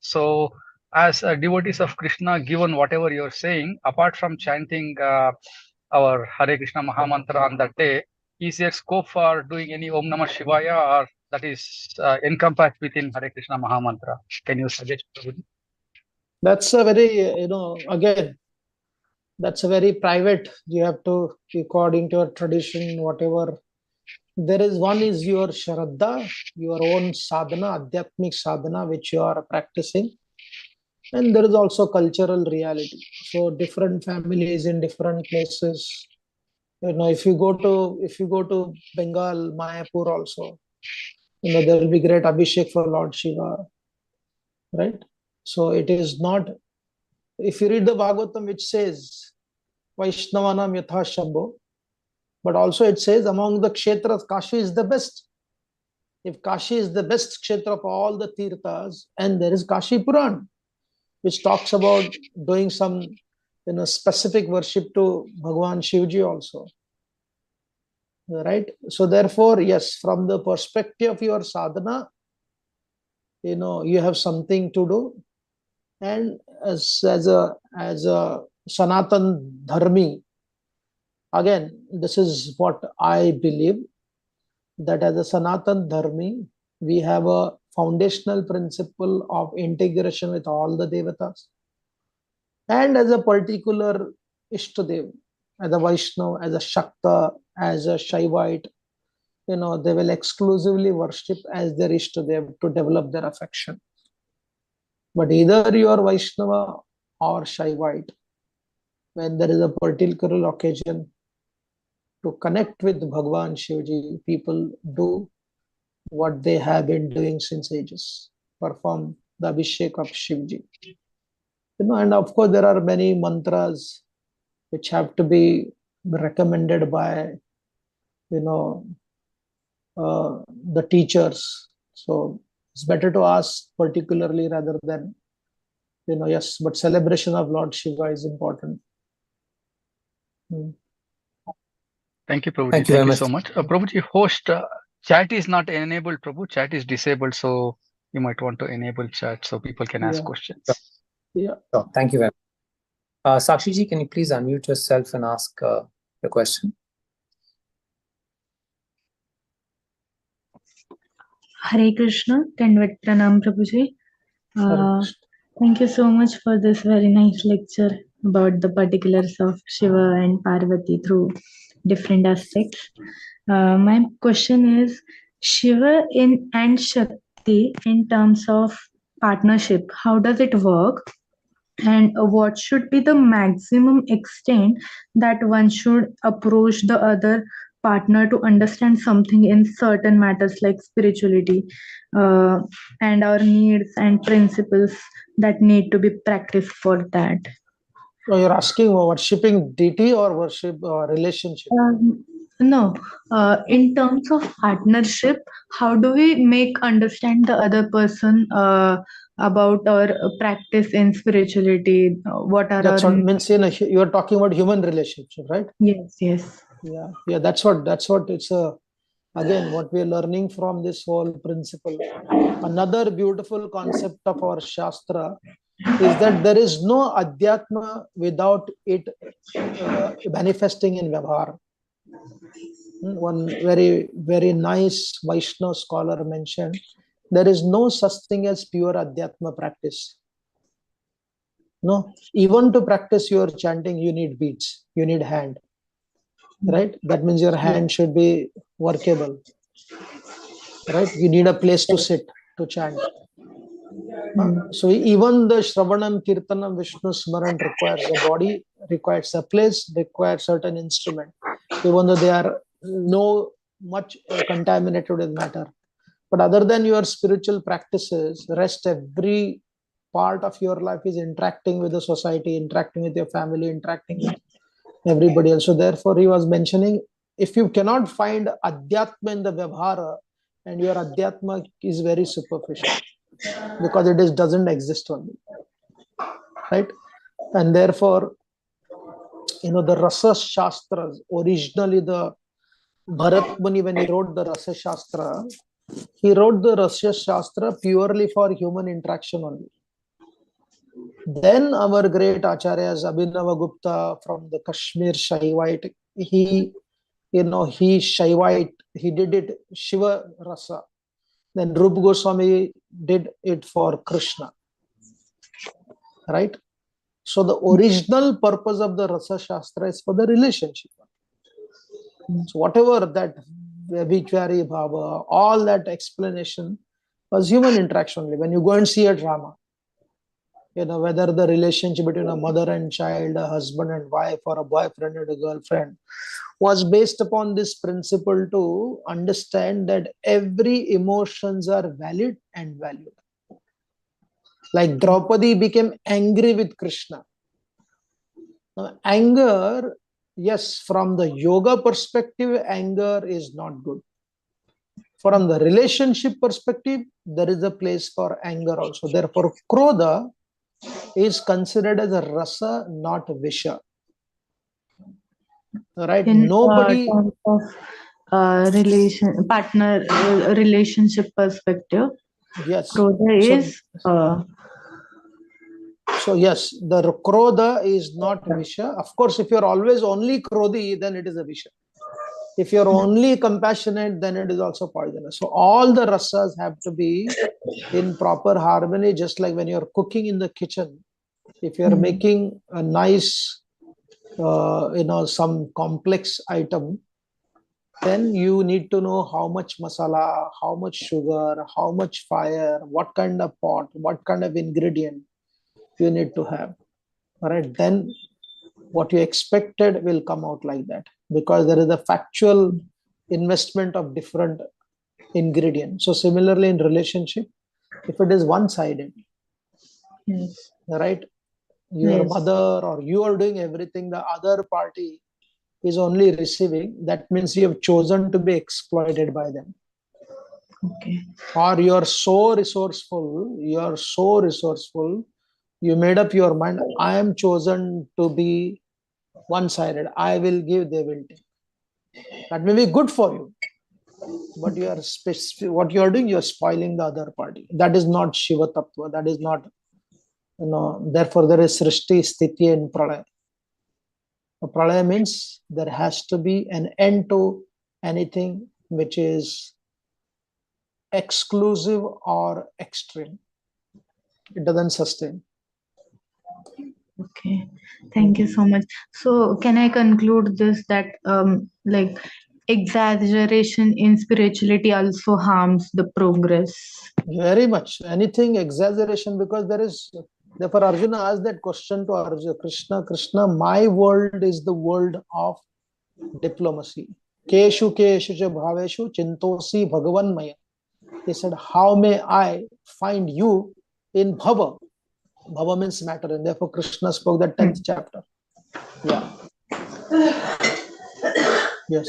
So as devotees of Krishna, given whatever you're saying, apart from chanting our Hare Krishna Mahamantra on that day, is there scope for doing any Om Namah Shivaya, or that is encompassed within Hare Krishna Mahamantra? Can you suggest, Prabhuji? That's a very, again, that's a very private. You have to, according to your tradition, whatever. There is one is your Shraddha, your own sadhana, Adhyatmic sadhana, which you are practicing. And there is also cultural reality. So different families in different places. If you go to Bengal, Mayapur also, there will be great Abhishek for Lord Shiva, right? So it is not, if you read the Bhagavatam, which says, Vaishnavanam yatha Shambho, but also it says among the kshetras, Kashi is the best. If Kashi is the best kshetra of all the tirthas, and there is Kashi Puran, which talks about doing some specific worship to Bhagwan Shivji also. Right? So therefore, yes, from the perspective of your sadhana, you have something to do. And as a Sanatana Dharmi, again, this is what I believe, that as a Sanatana Dharmi, we have a foundational principle of integration with all the devatas. And as a particular Ishtadev, as a Vaishnava, as a Shakta, as a Shaivite, they will exclusively worship as their Ishtadev to develop their affection. But either you are Vaishnava or Shaivite, when there is a particular occasion to connect with Bhagwan Shivji, people do what they have been doing since ages, perform the Abhishek of Shivji. And of course, there are many mantras which have to be recommended by, the teachers. So it's better to ask particularly rather than, yes, but celebration of Lord Shiva is important. Thank you, Prabhuji. Thank you very much. So much. Prabhuji, host, chat is not enabled, Prabhu. Chat is disabled, so you might want to enable chat so people can ask questions. Yeah. Sure. Thank you very much. Sakshiji, can you please unmute yourself and ask your question? Hare Krishna, Dandavat Pranam Prabhuji. Thank you so much for this very nice lecture about the particulars of Shiva and Parvati through different aspects. My question is, Shiva and Shakti in terms of partnership, how does it work? And what should be the maximum extent that one should approach the other partner to understand something in certain matters like spirituality and our needs and principles that need to be practiced for that? So you're asking worshipping deity or worship relationship? No, in terms of partnership, how do we make understand the other person about our practice in spirituality? What are That's our what means. You are talking about human relationship, right? Yes. Yeah. That's what it's again what we are learning from this whole principle. Another beautiful concept of our Shastra is that there is no Adhyatma without it manifesting in Vyavahar. One very, very nice Vaishnava scholar mentioned, there is no such thing as pure Adhyatma practice. No, even to practice your chanting, you need beads, you need hand. right? That means your hand should be workable, right? You need a place to sit, to chant. So even the Shravanam, Kirtanam, Vishnu Smaran requires a body, requires a place, requires certain instrument, even though they are no much contaminated with matter. But other than your spiritual practices, rest every part of your life is interacting with the society, interacting with your family, interacting with everybody else. So therefore he was mentioning, if you cannot find Adhyatma in the Vyavhara, and your Adhyatma is very superficial, because it doesn't exist only, right? And therefore, the Rasa Shastras, originally the Bharat Muni, when he wrote the Rasa Shastra, he wrote the Rasa Shastra purely for human interaction only. Then our great acharyas, Abhinava Gupta from the Kashmir Shaivite, he Shaivite, he did it Shiva Rasa. Then Rupa Goswami did it for Krishna, right? So the original purpose of the Rasa Shastra is for the relationship. So whatever that Vichari Bhava, all that explanation was human interaction only. When you go and see a drama, whether the relationship between a mother and child, a husband and wife, or a boyfriend and a girlfriend, was based upon this principle to understand that every emotions are valid and valued. Like Draupadi became angry with Krishna. Now, anger, yes, from the yoga perspective, anger is not good. From the relationship perspective, there is a place for anger also. Therefore, Krodha is considered as a rasa, not a visha. Right? In Nobody. terms of relationship perspective, Yes. Krodha is. So yes, the Krodha is not visha. Of course, if you're always only Krodhi, then it is a visha. If you're only compassionate, then it is also poisonous. So all the rasas have to be in proper harmony, just like when you're cooking in the kitchen. If you're making a nice, some complex item, then you need to know how much masala, how much sugar, how much fire, what kind of pot, what kind of ingredient you need to have. All right, then what you expected will come out like that, because there is a factual investment of different ingredients. So similarly in relationship, if it is one-sided, right, your mother or you are doing everything, the other party is only receiving, that means you have chosen to be exploited by them. Okay. Or you are so resourceful, you made up your mind, I am chosen to be one-sided, I will give, they will take. That may be good for you, but you are what you are doing, you are spoiling the other party. That is not Shiva Tattva. That is not, therefore there is Srishti, Sthiti and Pralaya. Pralaya means there has to be an end to anything which is exclusive or extreme. It doesn't sustain. Okay, thank you so much. So can I conclude this that like exaggeration in spirituality also harms the progress? Very much. Anything exaggeration, because there is, therefore Arjuna asked that question to Arjuna, Krishna, my world is the world of diplomacy. Keshu keshu cha bhaveshu chintosi bhagavan maya. He said, how may I find you in bhava? Bhava means matter, and therefore Krishna spoke the 10th chapter. Yeah. Yes.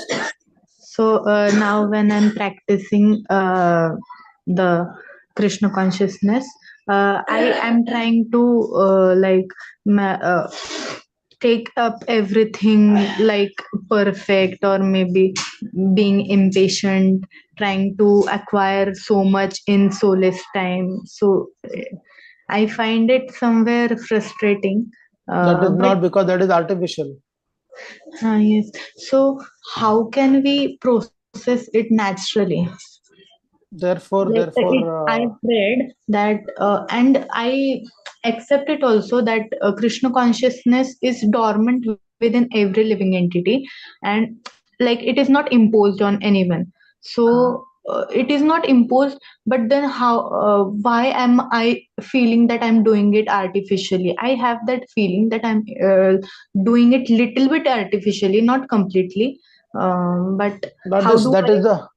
So now when I'm practicing the Krishna consciousness, I am trying to take up everything like perfect, or maybe being impatient, trying to acquire so much in so less time. So I find it somewhere frustrating. That is not, because that is artificial. Yes. So how can we process it naturally? Therefore, I've read that, and I accept it also, that Krishna consciousness is dormant within every living entity, and like it is not imposed on anyone. So it is not imposed, but then why am I feeling that I'm doing it artificially? I have that feeling that I'm doing it little bit artificially, not completely. But how do that I is the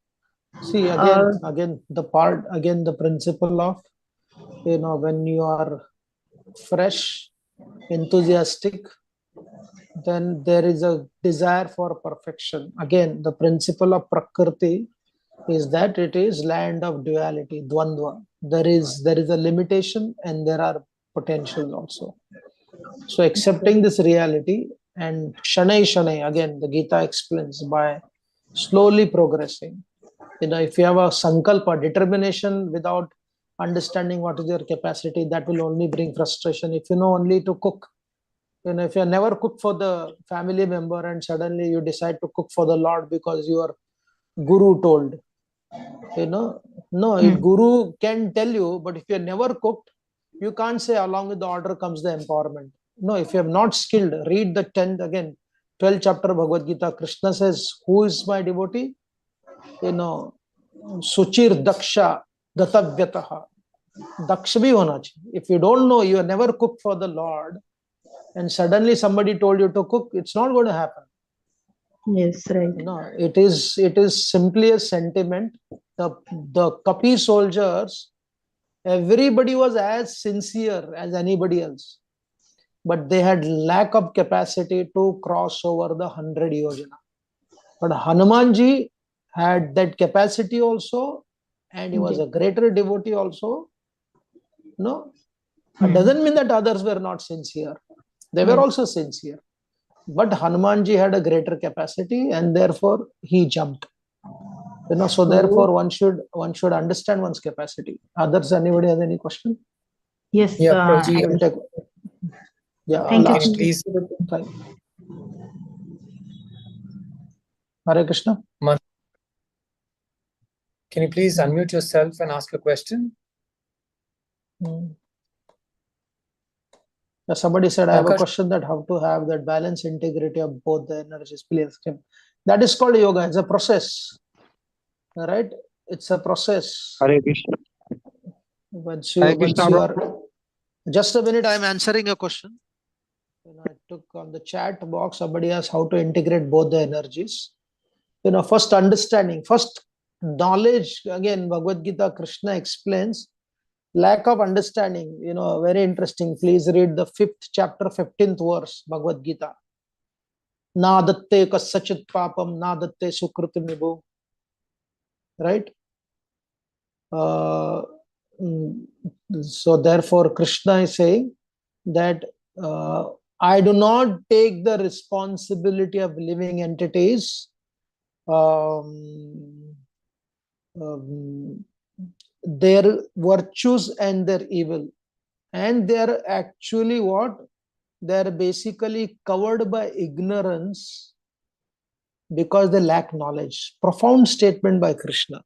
see again the principle of, when you are fresh, enthusiastic, then there is a desire for perfection. Again, the principle of Prakriti is that it is land of duality, dvandva. There is a limitation and there are potentials also. So accepting this reality and shanai shanai, again the Gita explains, by slowly progressing. If you have a sankalpa, determination, without understanding what is your capacity, that will only bring frustration. If you know only to cook, if you never cooked for the family member and suddenly you decide to cook for the Lord because your guru told, no, guru can tell you, but if you never cooked, you can't say along with the order comes the empowerment. No, if you have not skilled, read the 12th chapter of Bhagavad Gita. Krishna says, who is my devotee? Suchir daksha datavyataha. Daksha bhi hona chahiye. If you don't know, you have never cooked for the Lord, and suddenly somebody told you to cook, it's not going to happen. Yes, right. It is simply a sentiment. The Kapi soldiers, everybody was as sincere as anybody else, but they had lack of capacity to cross over the 100 yojana. But Hanumanji had that capacity also, and he was a greater devotee also. It doesn't mean that others were not sincere. They were also sincere. But Hanumanji had a greater capacity, and therefore he jumped. So therefore one should understand one's capacity. Others, anybody has any question? Yes. Yeah, Prabhuji. Thank you, please. Hare Krishna. Can you please unmute yourself and ask a question? Somebody said, I have a question that how to have that balance, integrity of both the energies. Please. That is called yoga. It's a process. Right? It's a process. Hare Krishna. Once you are, just a minute, I'm answering a question. I took on the chat box, somebody asked how to integrate both the energies. First understanding, first knowledge. Again, Bhagavad Gita, Krishna explains lack of understanding. Very interesting. Please read the 5th chapter, 15th verse, Bhagavad Gita. Nadatte kasachit papam, nadatte sukrutim nibu. Right? So therefore, Krishna is saying that I do not take the responsibility of living entities, their virtues and their evil, and they are actually what? They are basically covered by ignorance because they lack knowledge. Profound statement by Krishna,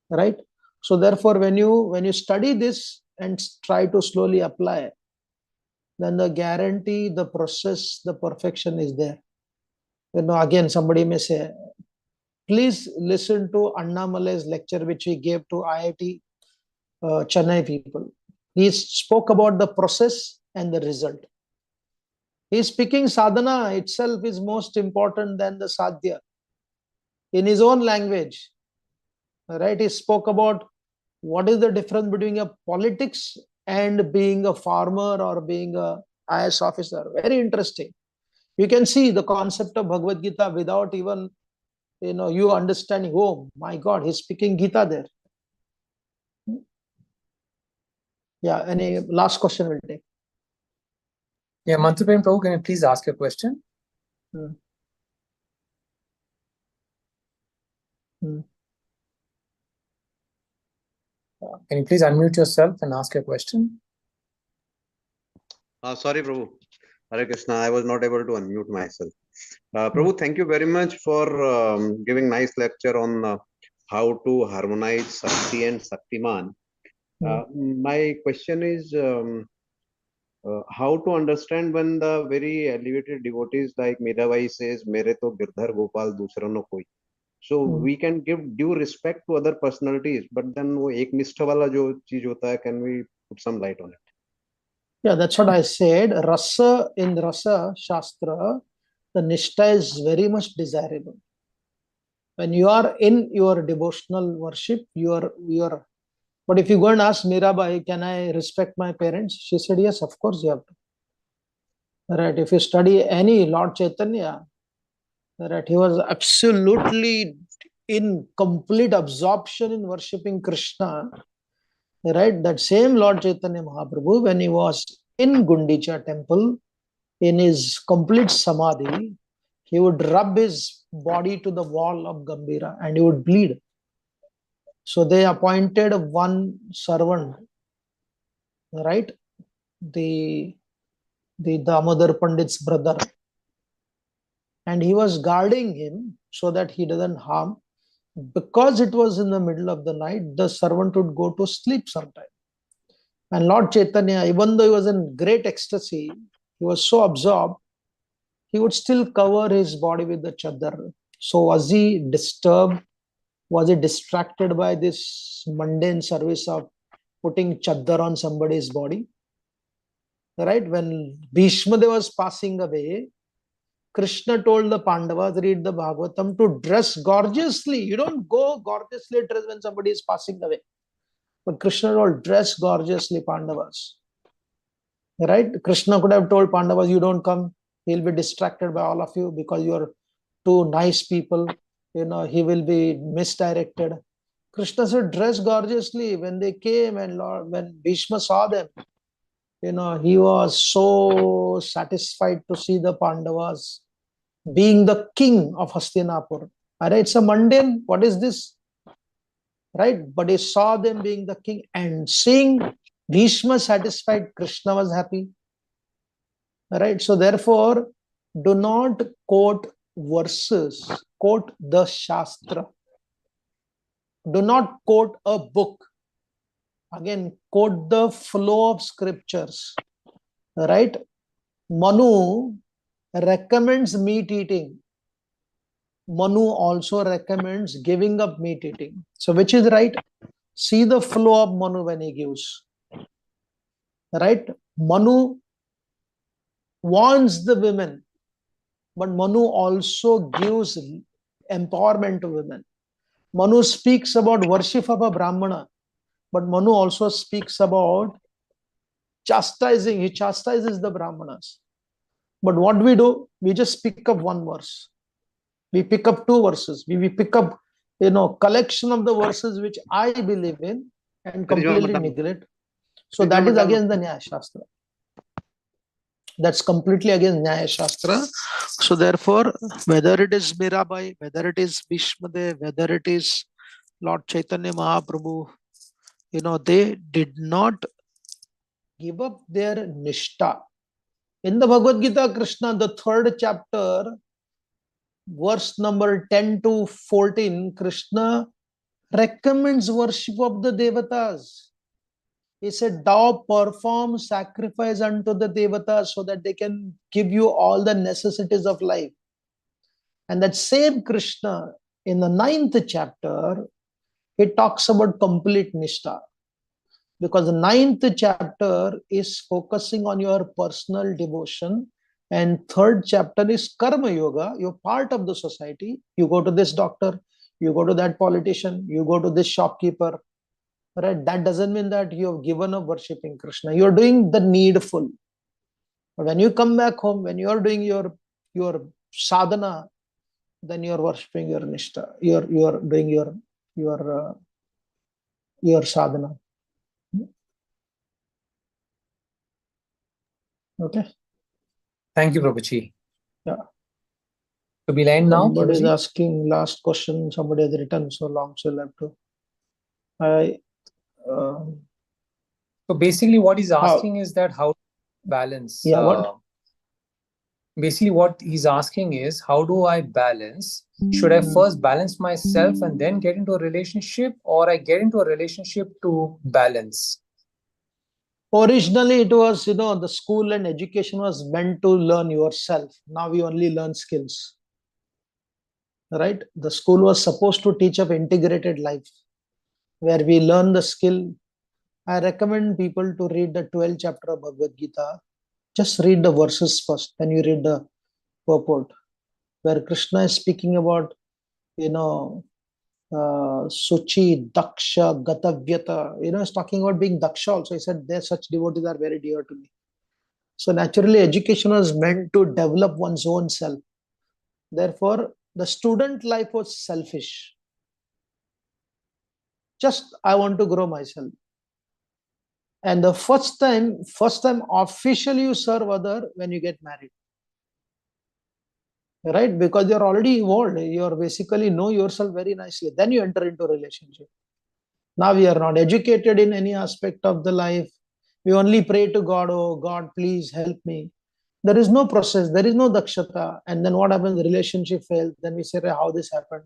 right? So therefore, when you study this and try to slowly apply, then the guarantee, the process, the perfection is there. Again, somebody may say, please listen to Annamalai's lecture, which he gave to IIT Chennai people. He spoke about the process and the result. He is speaking sadhana itself is most important than the sadhya. In his own language, right? He spoke about what is the difference between a politics and being a farmer or being a IS officer. Very interesting. You can see the concept of Bhagavad Gita without even you understanding. Oh my God, he's speaking Gita there. Yeah. Any last question we'll take? Yeah, Mantrapen Prabhu, can you please ask a question? Can you please unmute yourself and ask a question? Sorry, Prabhu. Hare Krishna, I was not able to unmute myself. Prabhu, thank you very much for giving nice lecture on how to harmonize Shakti and Shaktiman. My question is, how to understand when the very elevated devotees like Mirabai says, "Mere to Girdhar Gopal, dusra no koi." So we can give due respect to other personalities, but then वो एक निष्ठा वाला जो चीज होता है, can we put some light on it? Yeah, that's what I said. Rasa, in Rasa Shastra, the nishtha is very much desirable. When you are in your devotional worship, you are. But if you go and ask Mirabai, can I respect my parents? She said, yes, of course you have to. Right? If you study any Lord Chaitanya, right, he was absolutely in complete absorption in worshipping Krishna. Right? That same Lord Chaitanya Mahaprabhu, when he was in Gundicha temple, in his complete samadhi, he would rub his body to the wall of Gambhira and he would bleed. So they appointed one servant, right? The Damodar Pandit's brother. And he was guarding him so that he doesn't harm. Because it was in the middle of the night, the servant would go to sleep sometime. And Lord Chaitanya, even though he was in great ecstasy, he was so absorbed, he would still cover his body with the chadar. So was he disturbed? Was he distracted by this mundane service of putting chadar on somebody's body? Right? When Bhishma was passing away, Krishna told the Pandavas, read the Bhagavatam, to dress gorgeously. You don't go gorgeously dressed when somebody is passing away. But Krishna told, dress gorgeously, Pandavas. Right? Krishna could have told Pandavas, you don't come. He'll be distracted by all of you because you're two nice people. You know, he will be misdirected. Krishna said, dress gorgeously. When they came and when Bhishma saw them, you know, he was so satisfied to see the Pandavas being the king of Hastinapur. Alright, it's a mundane, what is this? Right? But he saw them being the king, and seeing Bhishma satisfied, Krishna was happy. Alright, so therefore, do not quote verses, quote the Shastra. Do not quote a book. Again, quote the flow of scriptures. Right? Manu recommends meat eating. Manu also recommends giving up meat eating. So which is right? See the flow of Manu when he gives. Right? Manu warns the women, but Manu also gives empowerment to women. Manu speaks about worship of a Brahmana, but Manu also speaks about chastising. He chastises the Brahmanas. But what we do, we just pick up one verse. We pick up two verses. We pick up, collection of the verses which I believe in and completely neglect. So that is against the Nyaya Shastra. That's completely against Nyaya Shastra. So therefore, whether it is Mirabai, whether it is Bhishmadev, whether it is Lord Chaitanya Mahaprabhu, they did not give up their nishtha. In the Bhagavad Gita, Krishna, the 3rd chapter, verse number 10 to 14, Krishna recommends worship of the Devatas. He said, thou perform sacrifice unto the Devatas so that they can give you all the necessities of life. And that same Krishna, in the 9th chapter, he talks about complete nishtha. Because the 9th chapter is focusing on your personal devotion, and 3rd chapter is karma yoga. You're part of the society. You go to this doctor, you go to that politician, you go to this shopkeeper. Right? That doesn't mean that you have given up worshipping Krishna. You're doing the needful. But when you come back home, when you are doing your sadhana, then you are worshipping your nishtha. You are doing your sadhana. Okay. Thank you, Prabhuji. Yeah. To be lined now. Somebody is Prabhuji? asking last question. Somebody has written so long, so I'll have to. So basically, what he's asking is that how to balance. Yeah. What? Basically, what he's asking is, how do I balance? Should I first balance myself and then get into a relationship, or I get into a relationship to balance? Originally, it was, the school and education was meant to learn yourself. Now we only learn skills. Right? The school was supposed to teach of integrated life, where we learn the skill. I recommend people to read the 12th chapter of Bhagavad Gita. Just read the verses first, then you read the purport, where Krishna is speaking about, Suchi, Daksha, Gatavyata. He's talking about being Daksha also. He said, there such devotees are very dear to me. So naturally, education was meant to develop one's own self. Therefore, the student life was selfish. Just, I want to grow myself. And the first time officially you serve other when you get married. Right? Because you're already evolved. You're basically know yourself very nicely. Then you enter into a relationship. Now we are not educated in any aspect of the life. We only pray to God, oh God, please help me. There is no process. There is no dakshata. And then what happens? The relationship fails. Then we say, how this happened?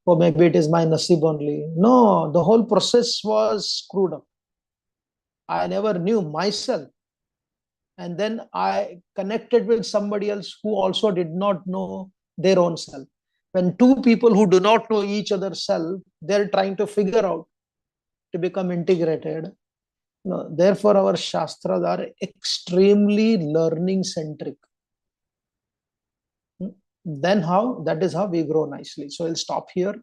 Or maybe it is my nasib only. No, the whole process was screwed up. I never knew myself. And then I connected with somebody else who also did not know their own self. When two people who do not know each other's self, they're trying to figure out to become integrated. Therefore, our Shastras are extremely learning centric. Then how? That is how we grow nicely. So I'll stop here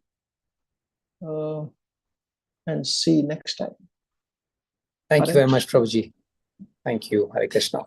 and see next time. Thank you very much, Prabhuji. Thank you. Hare Krishna.